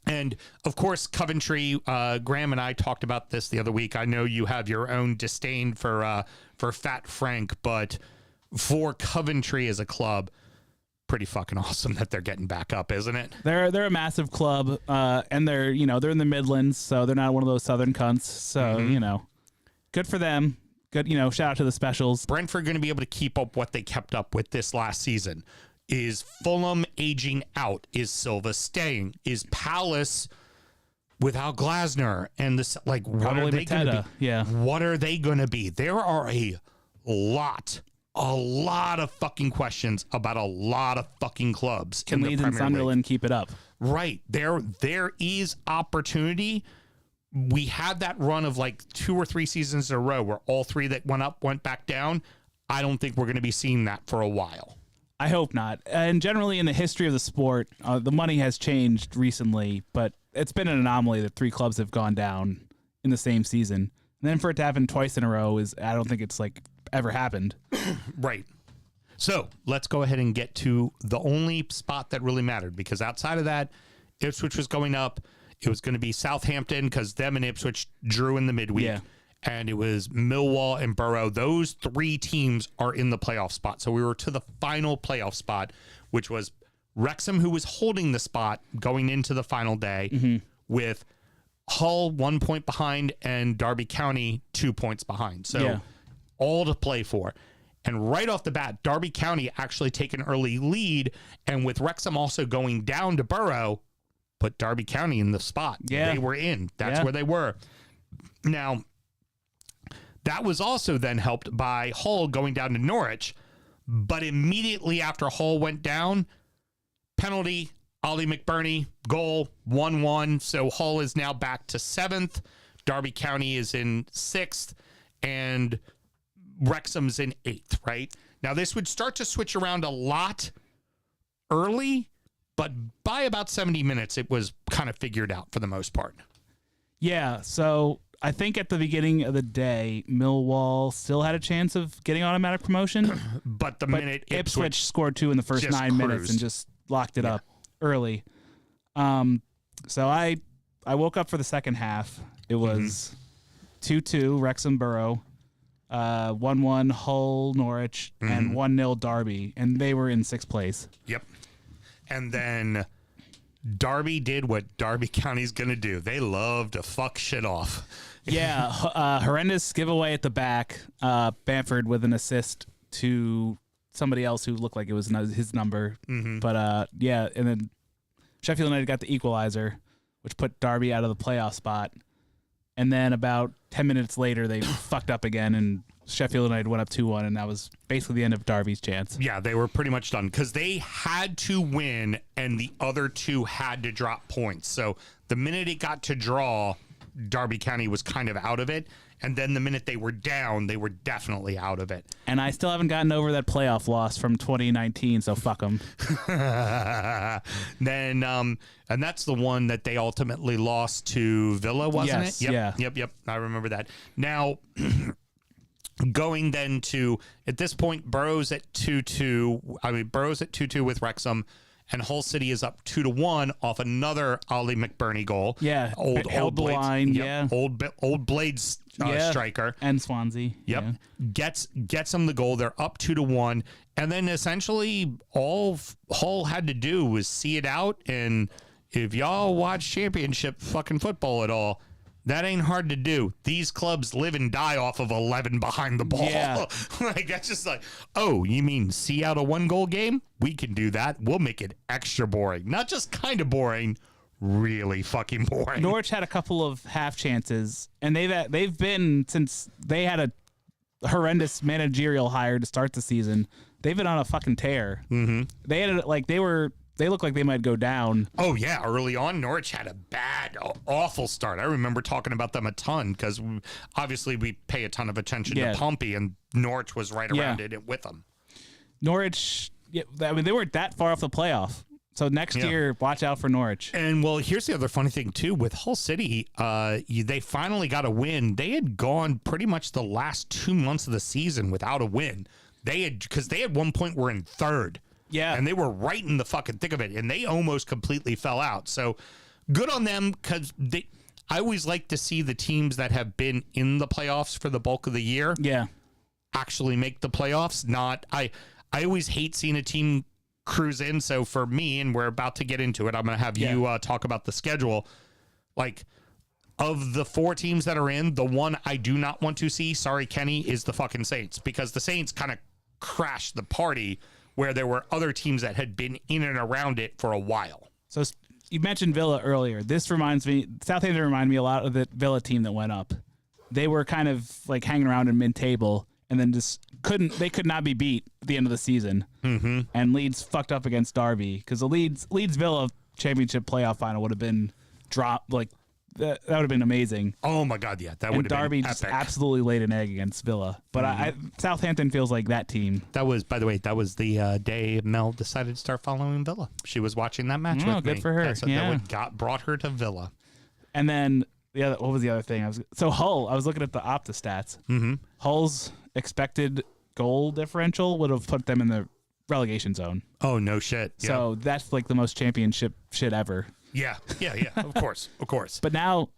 And of course, Coventry. Graham and I talked about this the other week. I know you have your own disdain for Fat Frank, but for Coventry as a club, pretty fucking awesome that they're getting back up, isn't it? They're a massive club, and they're in the Midlands, so they're not one of those southern cunts. So good for them. Good, shout out to the Specials. Brentford going to be able to keep up what they kept up with this last season. Is Fulham aging out? Is Silva staying? Is Palace without Glasner? And this, like, what Probably are they going to Mateta, be? yeah. What are they going to be? There are a lot of fucking questions about a lot of fucking clubs. Can in the Leeds and Premier League. Sunderland keep it up? Right. There is opportunity. We had that run of like 2 or 3 seasons in a row where all 3 that went up went back down. I don't think we're going to be seeing that for a while. I hope not. And generally in the history of the sport, the money has changed recently, but it's been an anomaly that 3 clubs have gone down in the same season. And then for it to happen twice in a row I don't think it's like ever happened. Right. So let's go ahead and get to the only spot that really mattered, because outside of that, Ipswich was going up. It was going to be Southampton because them and Ipswich drew in the midweek. Yeah. And it was Millwall and Borough. Those 3 teams are in the playoff spot. So we were to the final playoff spot, which was Wrexham, who was holding the spot going into the final day, with Hull 1 point behind and Derby County 2 points behind. So all to play for. And right off the bat, Derby County actually take an early lead. And with Wrexham also going down to Borough, put Derby County in the spot. Yeah. They were in. That's where they were. Now, that was also then helped by Hull going down to Norwich. But immediately after Hull went down, penalty, Ollie McBurney, goal, 1-1. So Hull is now back to 7th. Derby County is in 6th. And Wrexham's in 8th, right? Now, this would start to switch around a lot early, but by about 70 minutes, it was kind of figured out for the most part. Yeah, so I think at the beginning of the day, Millwall still had a chance of getting automatic promotion. But the minute Ipswich scored 2 in the first just 9 minutes cruised. and just locked it up early. So I woke up for the second half. It was 2-2 Wrexham Borough, 1-1 Hull Norwich, and 1-0 Derby, and they were in 6th place. Yep. And then Derby did what Derby County's going to do. They love to fuck shit off. Yeah, horrendous giveaway at the back. Bamford with an assist to somebody else who looked like it was his number. But yeah, and then Sheffield United got the equalizer, which put Derby out of the playoff spot. And then about 10 minutes later, they fucked up again, and Sheffield United went up 2-1, and that was basically the end of Derby's chance. Yeah, they were pretty much done because they had to win, and the other 2 had to drop points. So the minute it got to draw, Derby County was kind of out of it. And then the minute they were down, they were definitely out of it. And I still haven't gotten over that playoff loss from 2019, so fuck them. Then, and that's the one that they ultimately lost to Villa, wasn't Yes, it? yeah. Yep. I remember that. Now, going then to, at this point, Borough's at 2-2. I mean, Borough's at 2-2 with Wrexham. And Hull City is up 2-1 off another Ollie McBurney goal. Yeah, held the Blades. line. Yep. Yeah, old Blades striker. and Swansea. Yep, Yeah. gets them the goal. They're up 2-1, and then essentially all Hull had to do was see it out. And if y'all watch Championship fucking football at all, that ain't hard to do. These clubs live and die off of 11 behind the ball. Yeah. Like, that's just like, oh, you mean see out a 1-goal game? We can do that. We'll make it extra boring. Not just kind of boring, really fucking boring. Norwich had a couple of half chances, and they've been, since they had a horrendous managerial hire to start the season, they've been on a fucking tear. Mm-hmm. They looked like they might go down. Oh, yeah. Early on, Norwich had a bad, awful start. I remember talking about them a ton because obviously we pay a ton of attention to Pompey, and Norwich was right around it with them. Norwich, I mean, they weren't that far off the playoff. So next year, watch out for Norwich. And, well, here's the other funny thing, too. With Hull City, they finally got a win. They had gone pretty much the last 2 months of the season without a win. Because they had 1 point were in 3rd. Yeah. And they were right in the fucking thick of it, and they almost completely fell out. So good on them, because I always like to see the teams that have been in the playoffs for the bulk of the year actually make the playoffs. I always hate seeing a team cruise in. So for me, and we're about to get into it, I'm going to have you talk about the schedule. Like, of the 4 teams that are in, the one I do not want to see, sorry, Kenny, is the fucking Saints, because the Saints kind of crashed the party where there were other teams that had been in and around it for a while. So you mentioned Villa earlier. Southampton reminded me a lot of the Villa team that went up. They were kind of like hanging around in mid-table, and then just could not be beat at the end of the season. Mm-hmm. And Leeds fucked up against Derby, because the Leeds Villa championship playoff final would have been that would have been amazing. Oh my God, yeah, that And would have Derby been just epic. absolutely laid an egg against Villa. But Southampton feels like that team. That was, by the way, that was the day Mel decided to start following Villa. She was watching that match with good me. for her. That's Yeah. that brought her to Villa. And then what was the other thing? Hull. I was looking at the Opta stats. Mm-hmm. Hull's expected goal differential would have put them in the relegation zone. Oh, no shit. Yeah. So that's like the most championship shit ever. Yeah. Of course. But now,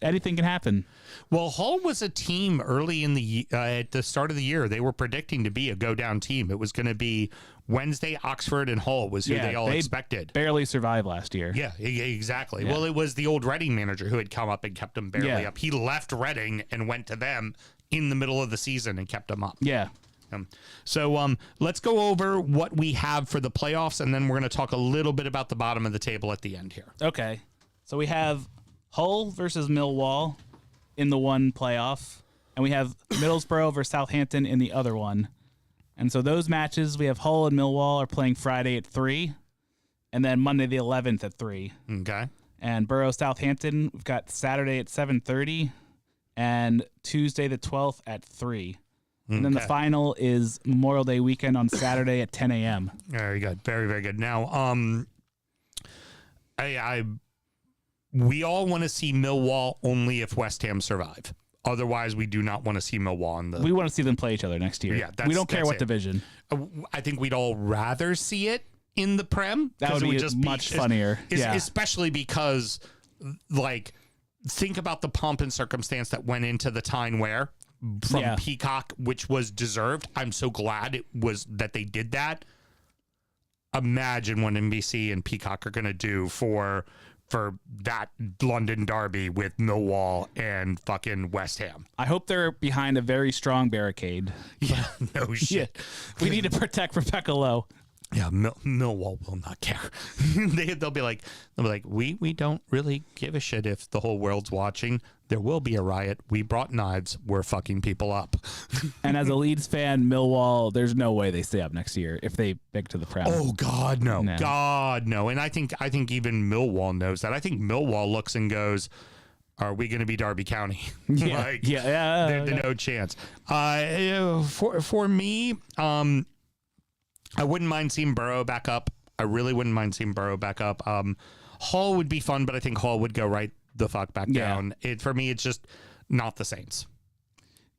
anything can happen. Well, Hull was a team early in the at the start of the year. They were predicting to be a go down team. It was going to be Wednesday, Oxford, and Hull was who they all expected. Barely survived last year. Yeah, exactly. Yeah. Well, it was the old Reading manager who had come up and kept them barely Yeah. up. He left Reading and went to them in the middle of the season and kept them up. Yeah. So let's go over what we have for the playoffs, and then we're going to talk a little bit about the bottom of the table at the end here. Okay. So we have Hull versus Millwall in the one playoff, and we have Middlesbrough versus Southampton in the other one. And so those matches, we have Hull and Millwall are playing Friday at 3, and then Monday the 11th at 3. Okay. And Borough Southampton, we've got Saturday at 7:30 and Tuesday the 12th at 3. And then the final is Memorial Day weekend on Saturday at 10 a.m. Very good. Very, very good. Now, we all want to see Millwall only if West Ham survive. Otherwise, we do not want to see Millwall in the. We want to see them play each other next year. Yeah, we don't care what it. division. I think we'd all rather see it in the Prem. That would it be just much funnier. Yeah. Especially because, like, think about the pomp and circumstance that went into the Tyne-Wear from Peacock, which was deserved. I'm so glad it was that they did that. Imagine what NBC and Peacock are going to do for that London derby with Millwall and fucking West Ham. I hope they're behind a very strong barricade. Yeah, no shit. We need to protect Rebecca Lowe. Yeah, Millwall will not care. They'll be like, we don't really give a shit if the whole world's watching. There will be a riot. We brought knives. We're fucking people up. And as a Leeds fan, Millwall, there's no way they stay up next year if they make to the Prem. Oh God, no. No. God, no. And I think even Millwall knows that. I think Millwall looks and goes, are we going to be Derby County? Yeah, There's no chance. For me, I wouldn't mind seeing Borough back up. I really wouldn't mind seeing Borough back up. Hall would be fun, but I think Hall would go right the fuck back down. For me, it's just not the Saints.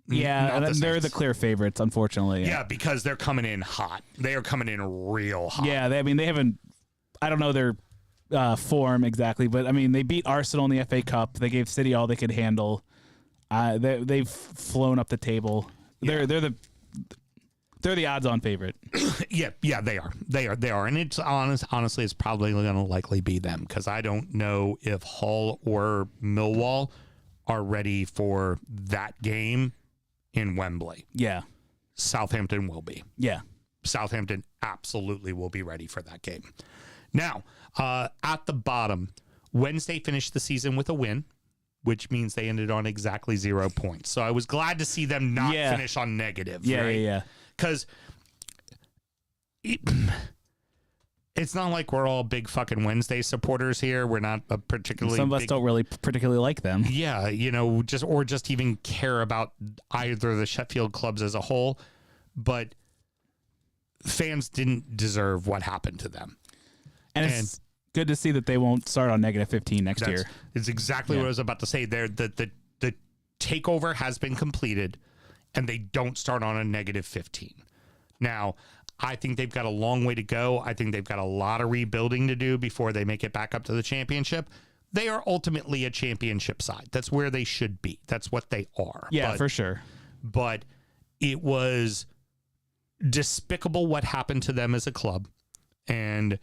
Yeah, and they're the clear favorites, unfortunately. Yeah, because they're coming in hot. They are coming in real hot. Yeah, they haven't. I don't know their form exactly, but I mean, they beat Arsenal in the FA Cup. They gave City all they could handle. They've flown up the table. Yeah. They're the odds-on favorite. Yeah, they are, and it's honestly, it's probably going to likely be them because I don't know if Hull or Millwall are ready for that game in Wembley. Yeah, Southampton will be. Yeah, Southampton absolutely will be ready for that game. Now, at the bottom, Wednesday finished the season with a win, which means they ended on exactly 0 points. So I was glad to see them not finish on negative. Yeah. Because it's not like we're all big fucking Wednesday supporters here. We're not a particularly Some of us don't really particularly like them. Yeah, just even care about either of the Sheffield clubs as a whole. But fans didn't deserve what happened to them. And it's good to see that they won't start on negative 15 next year. It's exactly what I was about to say there. The takeover has been completed, and they don't start on a negative 15. Now, I think they've got a long way to go. I think they've got a lot of rebuilding to do before they make it back up to the championship. They are ultimately a championship side. That's where they should be. That's what they are. Yeah, for sure. But it was despicable what happened to them as a club. And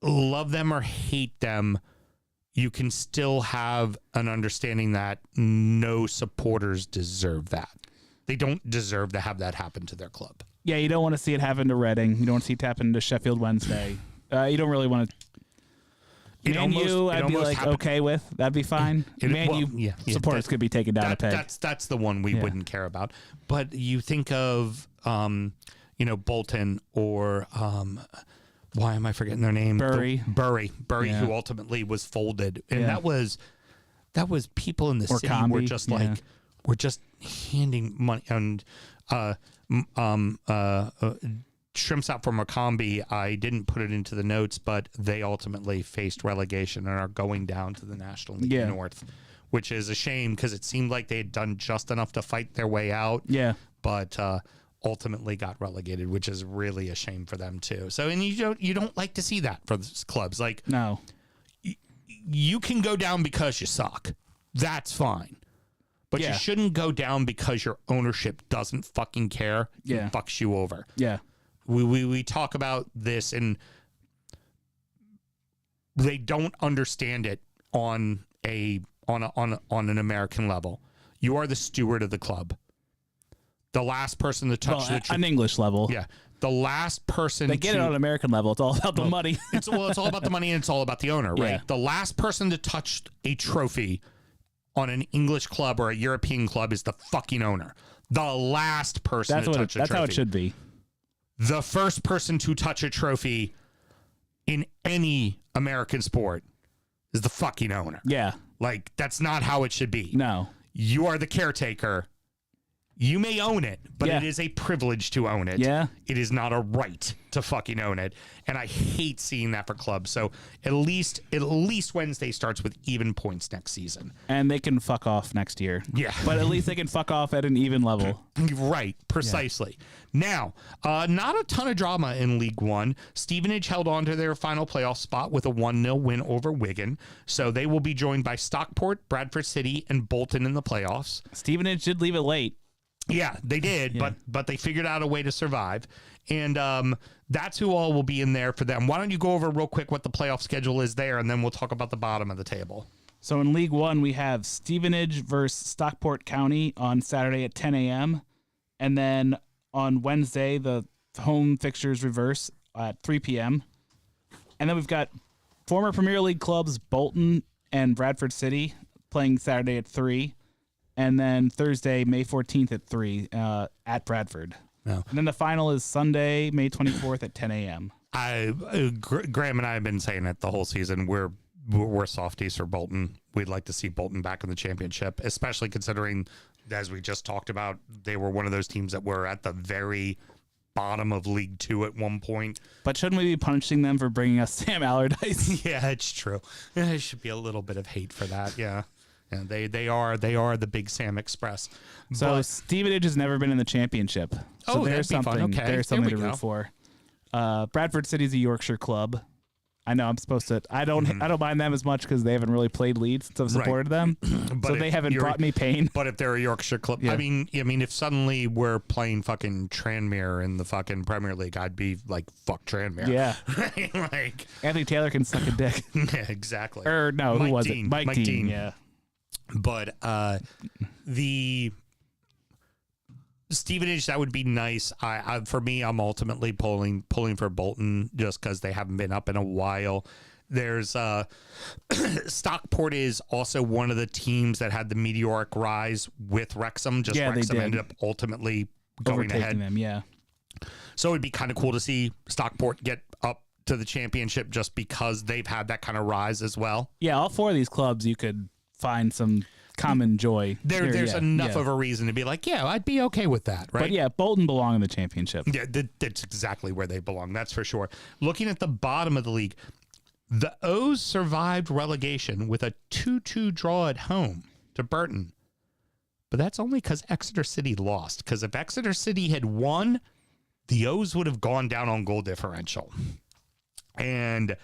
love them or hate them, you can still have an understanding that no supporters deserve that. They don't deserve to have that happen to their club. Yeah, you don't want to see it happen to Reading. You don't want to see it happen to Sheffield Wednesday. You don't really want to. Man U, I'd be like, okay with. That'd be fine. Supporters could be taken down a peg. That's the one we wouldn't care about. But you think of, Bolton or why am I forgetting their name? Bury, Bury, who ultimately was folded. And that was that was people in the Or city were combi, just yeah. like, we're just handing money. And Shrimps Out from Macombi, I didn't put it into the notes, but they ultimately faced relegation and are going down to the National League Yeah. North, which is a shame because it seemed like they had done just enough to fight their way out. Yeah. But ultimately got relegated, which is really a shame for them too. So, and you don't like to see that for these clubs. Like, No. you can go down because you suck. That's fine. But Yeah. you shouldn't go down because your ownership doesn't fucking care Yeah. and fucks you over. Yeah. We talk about this and they don't understand it on an American level. You are the steward of the club. The last person to touch Well, the an English level. yeah. The last person They get to it on an American level. It's all about the money. it's all about the money and it's all about the owner, right? Yeah. The last person to touch a trophy on an English club or a European club is the fucking owner. The last person That's to what. touch a That's trophy. how it should be. The first person to touch a trophy in any American sport is the fucking owner. Yeah. Like, that's not how it should be. No. You are the caretaker. You may own it, but Yeah. it is a privilege to own it. Yeah. It is not a right to fucking own it. And I hate seeing that for clubs. So at least Wednesday starts with even points next season. And they can fuck off next year. Yeah. But at least they can fuck off at an even level. Right, precisely. Now, not a ton of drama in League One. Stevenage held on to their final playoff spot with a 1-0 win over Wigan. So they will be joined by Stockport, Bradford City, and Bolton in the playoffs. Stevenage did leave it late. Yeah, they did, but they figured out a way to survive. And that's who all will be in there for them. Why don't you go over real quick what the playoff schedule is there, and then we'll talk about the bottom of the table. So in League One, we have Stevenage versus Stockport County on Saturday at 10 a.m. And then on Wednesday, the home fixtures reverse at 3 p.m. And then we've got former Premier League clubs Bolton and Bradford City playing Saturday at 3. And then Thursday, May 14th at 3 at Bradford. No. And then the final is Sunday, May 24th at 10 a.m. Graham and I have been saying it the whole season. We're softies for Bolton. We'd like to see Bolton back in the championship, especially considering, as we just talked about, they were one of those teams that were at the very bottom of League Two at one point. But shouldn't we be punishing them for bringing us Sam Allardyce? Yeah, it's true. There should be a little bit of hate for that. Yeah. And they are the Big Sam Express. So Stevenage has never been in the championship. So that'd be fun. Okay, there's something to there we root go. for. Bradford City's a Yorkshire club. I know I'm supposed to. I don't mind them as much because they haven't really played Leeds since I've supported them. But So if they haven't brought me pain. But if they're a Yorkshire club, Yeah. I mean, if suddenly we're playing fucking Tranmere in the fucking Premier League, I'd be like, fuck Tranmere. Yeah. Like, Anthony Taylor can suck a dick. yeah, exactly. Or no, Mike who was Dean. it? Mike Dean. Dean. Yeah. But the Stevenage, that would be nice. For me, I'm ultimately pulling for Bolton just because they haven't been up in a while. There's Stockport is also one of the teams that had the meteoric rise with Wrexham. Just Yeah, they Wrexham did. ended up ultimately going Overtaking ahead. them. Yeah. So it'd be kind of cool to see Stockport get up to the championship just because they've had that kind of rise as well. Yeah. All four of these clubs, you could find some common joy. There's enough of a reason to be like, yeah, I'd be okay with that, right? But yeah, Bolton belong in the championship. Yeah, that's exactly where they belong. That's for sure. Looking at the bottom of the league, the O's survived relegation with a 2-2 draw at home to Burton. But that's only because Exeter City lost. Because if Exeter City had won, the O's would have gone down on goal differential. And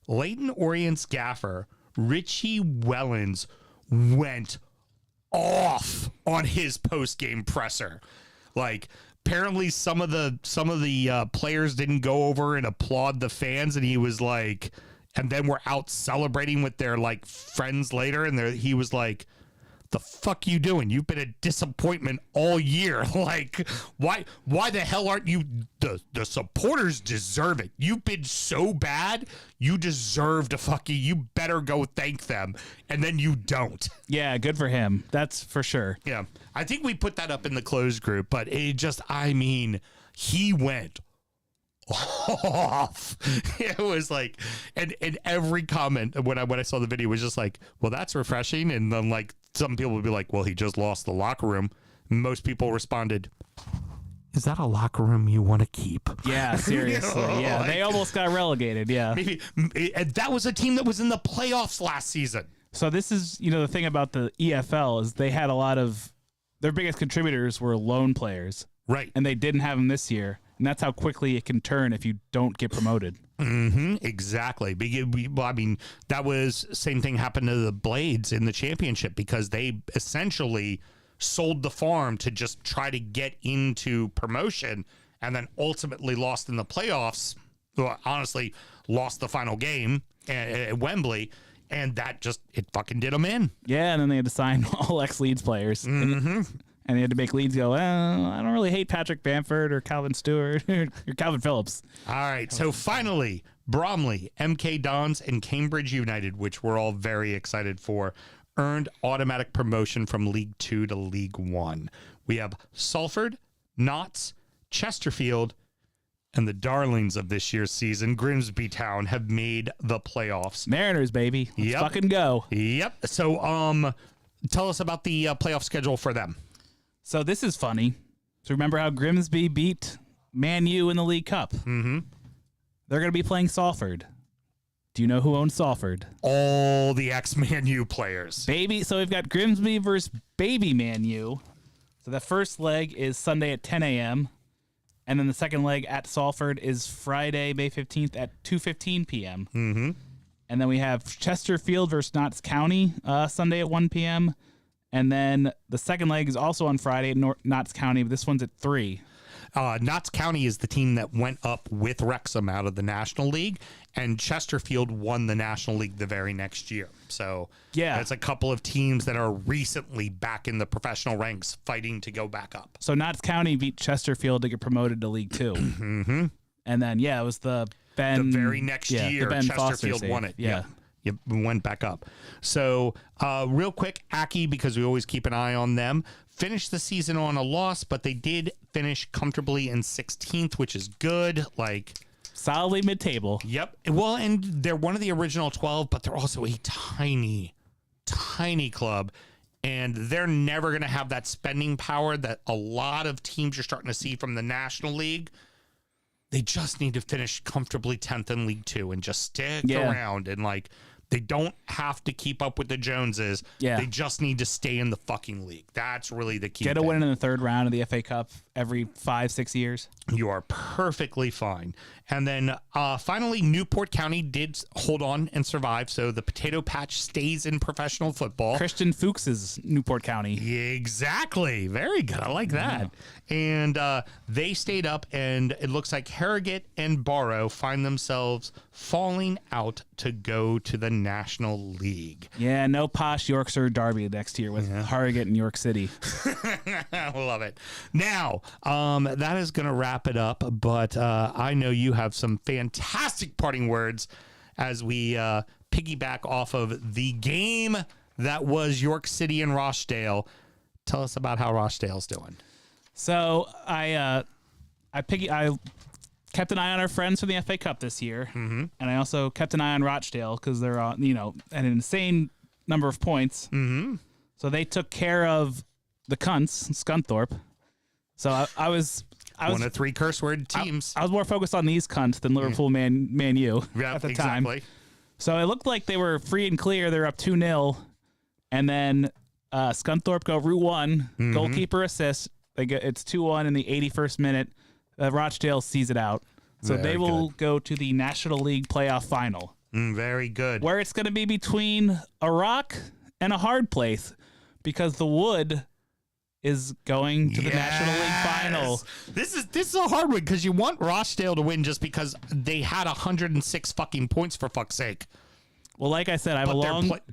Leyton Orient's gaffer, Richie Wellens, went off on his post-game presser. Like, apparently some of the players didn't go over and applaud the fans, and he was like, and then we're out celebrating with their like friends later, and he was like, the fuck you doing? You've been a disappointment all year. Like, why the hell aren't you? The supporters deserve it. You've been so bad. You deserve to fucking, you better go thank them. And then you don't. Yeah, good for him. That's for sure. Yeah. I think we put that up in the closed group, but it just, I mean, he went off. It was like, and every comment when I saw the video was just like, well, that's refreshing. And then like some people would be like, well, he just lost the locker room. Most people responded, is that a locker room you want to keep? Yeah, seriously. Yeah, like, they almost got relegated. Yeah. Maybe that was a team that was in the playoffs last season. So this is, the thing about the EFL is they had a lot of their biggest contributors were loan players. Right. And they didn't have them this year. And that's how quickly it can turn if you don't get promoted. Exactly. Well, I mean, that was same thing happened to the Blades in the championship because they essentially sold the farm to just try to get into promotion and then ultimately lost in the playoffs. Well, honestly, lost the final game at Wembley. And that just, it fucking did them in. Yeah, and then they had to sign all ex-Leeds players. And they had to make Leeds go, well, I don't really hate Patrick Bamford or Calvin Stewart or Calvin Phillips. All right. So finally, Bromley, MK Dons, and Cambridge United, which we're all very excited for, earned automatic promotion from League 2 to League 1. We have Salford, Notts, Chesterfield, and the darlings of this year's season, Grimsby Town, have made the playoffs. Mariners, baby. Let's fucking go. Yep. So tell us about the playoff schedule for them. So this is funny. So remember how Grimsby beat Man U in the League Cup? Mm-hmm. They're going to be playing Salford. Do you know who owns Salford? All the ex-Man U players. Baby. So we've got Grimsby versus Baby Man U. So the first leg is Sunday at 10 a.m. And then the second leg at Salford is Friday, May 15th at 2:15 p.m. Mm-hmm. And then we have Chesterfield versus Notts County Sunday at 1 p.m. And then the second leg is also on Friday at Notts County, but this one's at 3. Notts County is the team that went up with Wrexham out of the National League, and Chesterfield won the National League the very next year. So yeah, it's a couple of teams that are recently back in the professional ranks fighting to go back up. So Notts County beat Chesterfield to get promoted to League 2. Mm-hmm. And then, it was the very next year, Chesterfield won it. Yeah. Yep, went back up. So real quick, Aki, because we always keep an eye on them, finished the season on a loss, but they did finish comfortably in 16th, which is good. Like solidly mid-table. Yep. Well, and they're one of the original 12, but they're also a tiny club. And they're never going to have that spending power that a lot of teams you're starting to see from the National League. They just need to finish comfortably 10th in League 2 and just stick around. And like, they don't have to keep up with the Joneses. Yeah. They just need to stay in the fucking league. That's really the key. Get a win in the third round of the FA Cup every 5-6 years. You are perfectly fine. And then finally, Newport County did hold on and survive. So the potato patch stays in professional football. Christian Fuchs's Newport County. Exactly. Very good. I like that. Yeah. And they stayed up, and it looks like Harrogate and Barrow find themselves falling out to go to the National League. Yeah, no posh Yorkshire derby next year with Harrogate and York City. I love it. Now, that is going to wrap it up, but I know you have some fantastic parting words as we piggyback off of the game that was York City and Rochdale. Tell us about how Rochdale's doing. So I kept an eye on our friends from the FA Cup this year, and I also kept an eye on Rochdale because they're on an insane number of points. Mm-hmm. So they took care of the cunts, Scunthorpe. So I was one of 3 curse word teams. I was more focused on these cunts than Liverpool Man U at the time. So it looked like they were free and clear. They're up 2-0, and then Scunthorpe go Route 1, goalkeeper assist. It's 2-1 in the 81st minute. Rochdale sees it out, so they will go to the National League playoff final. Very good. Where it's going to be between a rock and a hard place, because the Wood is going to the National League final. This is a hard one because you want Rochdale to win just because they had 106 fucking points, for fuck's sake. Well, like I said,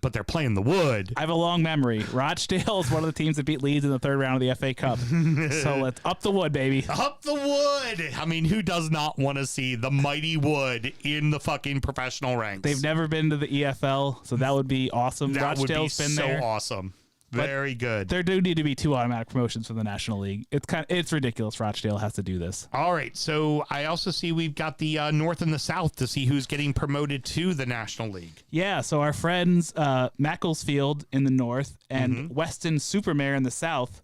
but they're playing the Wood. I have a long memory. Rochdale is one of the teams that beat Leeds in the third round of the FA Cup. So let's up the Wood, baby. Up the Wood. I mean, who does not want to see the mighty Wood in the fucking professional ranks? They've never been to the EFL, so that would be awesome. That Rochdale's would be been there. so awesome. Very good. There do need to be 2 automatic promotions for the National League. It's ridiculous. Rochdale has to do this. All right. So I also see we've got the North and the South to see who's getting promoted to the National League. Yeah. So our friends Macclesfield in the North and Weston Supermare in the South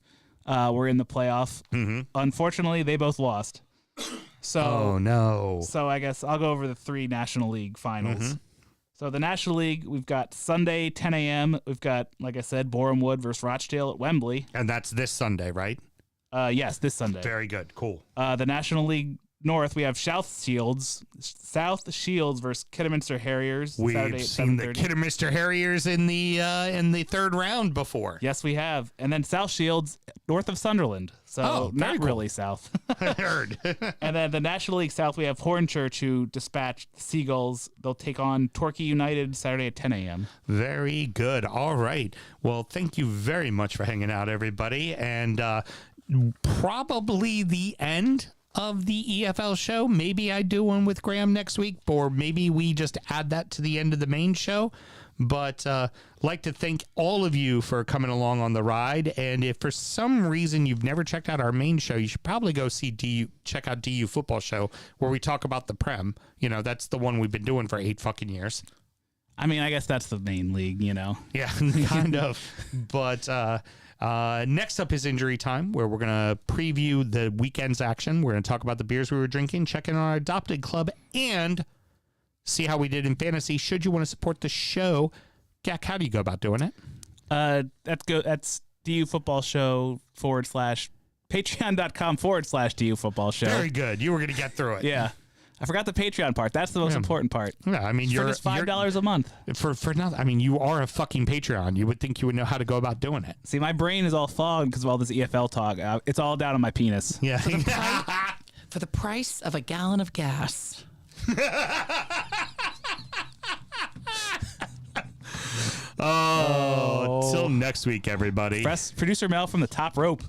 were in the playoff. Unfortunately, they both lost. So Oh no. So I guess I'll go over the 3 National League finals. So the National League, we've got Sunday, 10 a.m. We've got, like I said, Boreham Wood versus Rochdale at Wembley. And that's this Sunday, right? Yes, this Sunday. Very good. Cool. The National League North, we have South Shields versus Kidderminster Harriers. We've Saturday at seen the 7:30. Kidderminster Harriers in the third round before. Yes, we have. And then South Shields north of Sunderland. So very not cool. really south. I heard. And then the National League South, we have Hornchurch, who dispatched the Seagulls. They'll take on Torquay United Saturday at 10 a.m. Very good. All right. Well, thank you very much for hanging out, everybody. And probably the end of the EFL show. Maybe I do one with Graham next week, or maybe we just add that to the end of the main show. But like to thank all of you for coming along on the ride. And if for some reason you've never checked out our main show, you should probably go check out DU Football Show, where we talk about the Prem. You know, that's the one we've been doing for 8 fucking years. I mean, I guess that's the main league, you know. Yeah, kind of. But next up is Injury Time, where we're going to preview the weekend's action. We're going to talk about the beers we were drinking, check in on our adopted club, and see how we did in fantasy. Should you want to support the show, Gak, how do you go about doing it? That's DU Football Show / patreon.com/DU Football Show. Very good. You were going to get through it. Yeah. I forgot the Patreon part. That's the most important part. Yeah, I mean, For just $5 a month. For nothing. I mean, you are a fucking Patreon. You would think you would know how to go about doing it. See, my brain is all fogged because of all this EFL talk. It's all down on my penis. Yeah. For the price of a gallon of gas. Till next week, everybody. Press producer Mel from the top rope.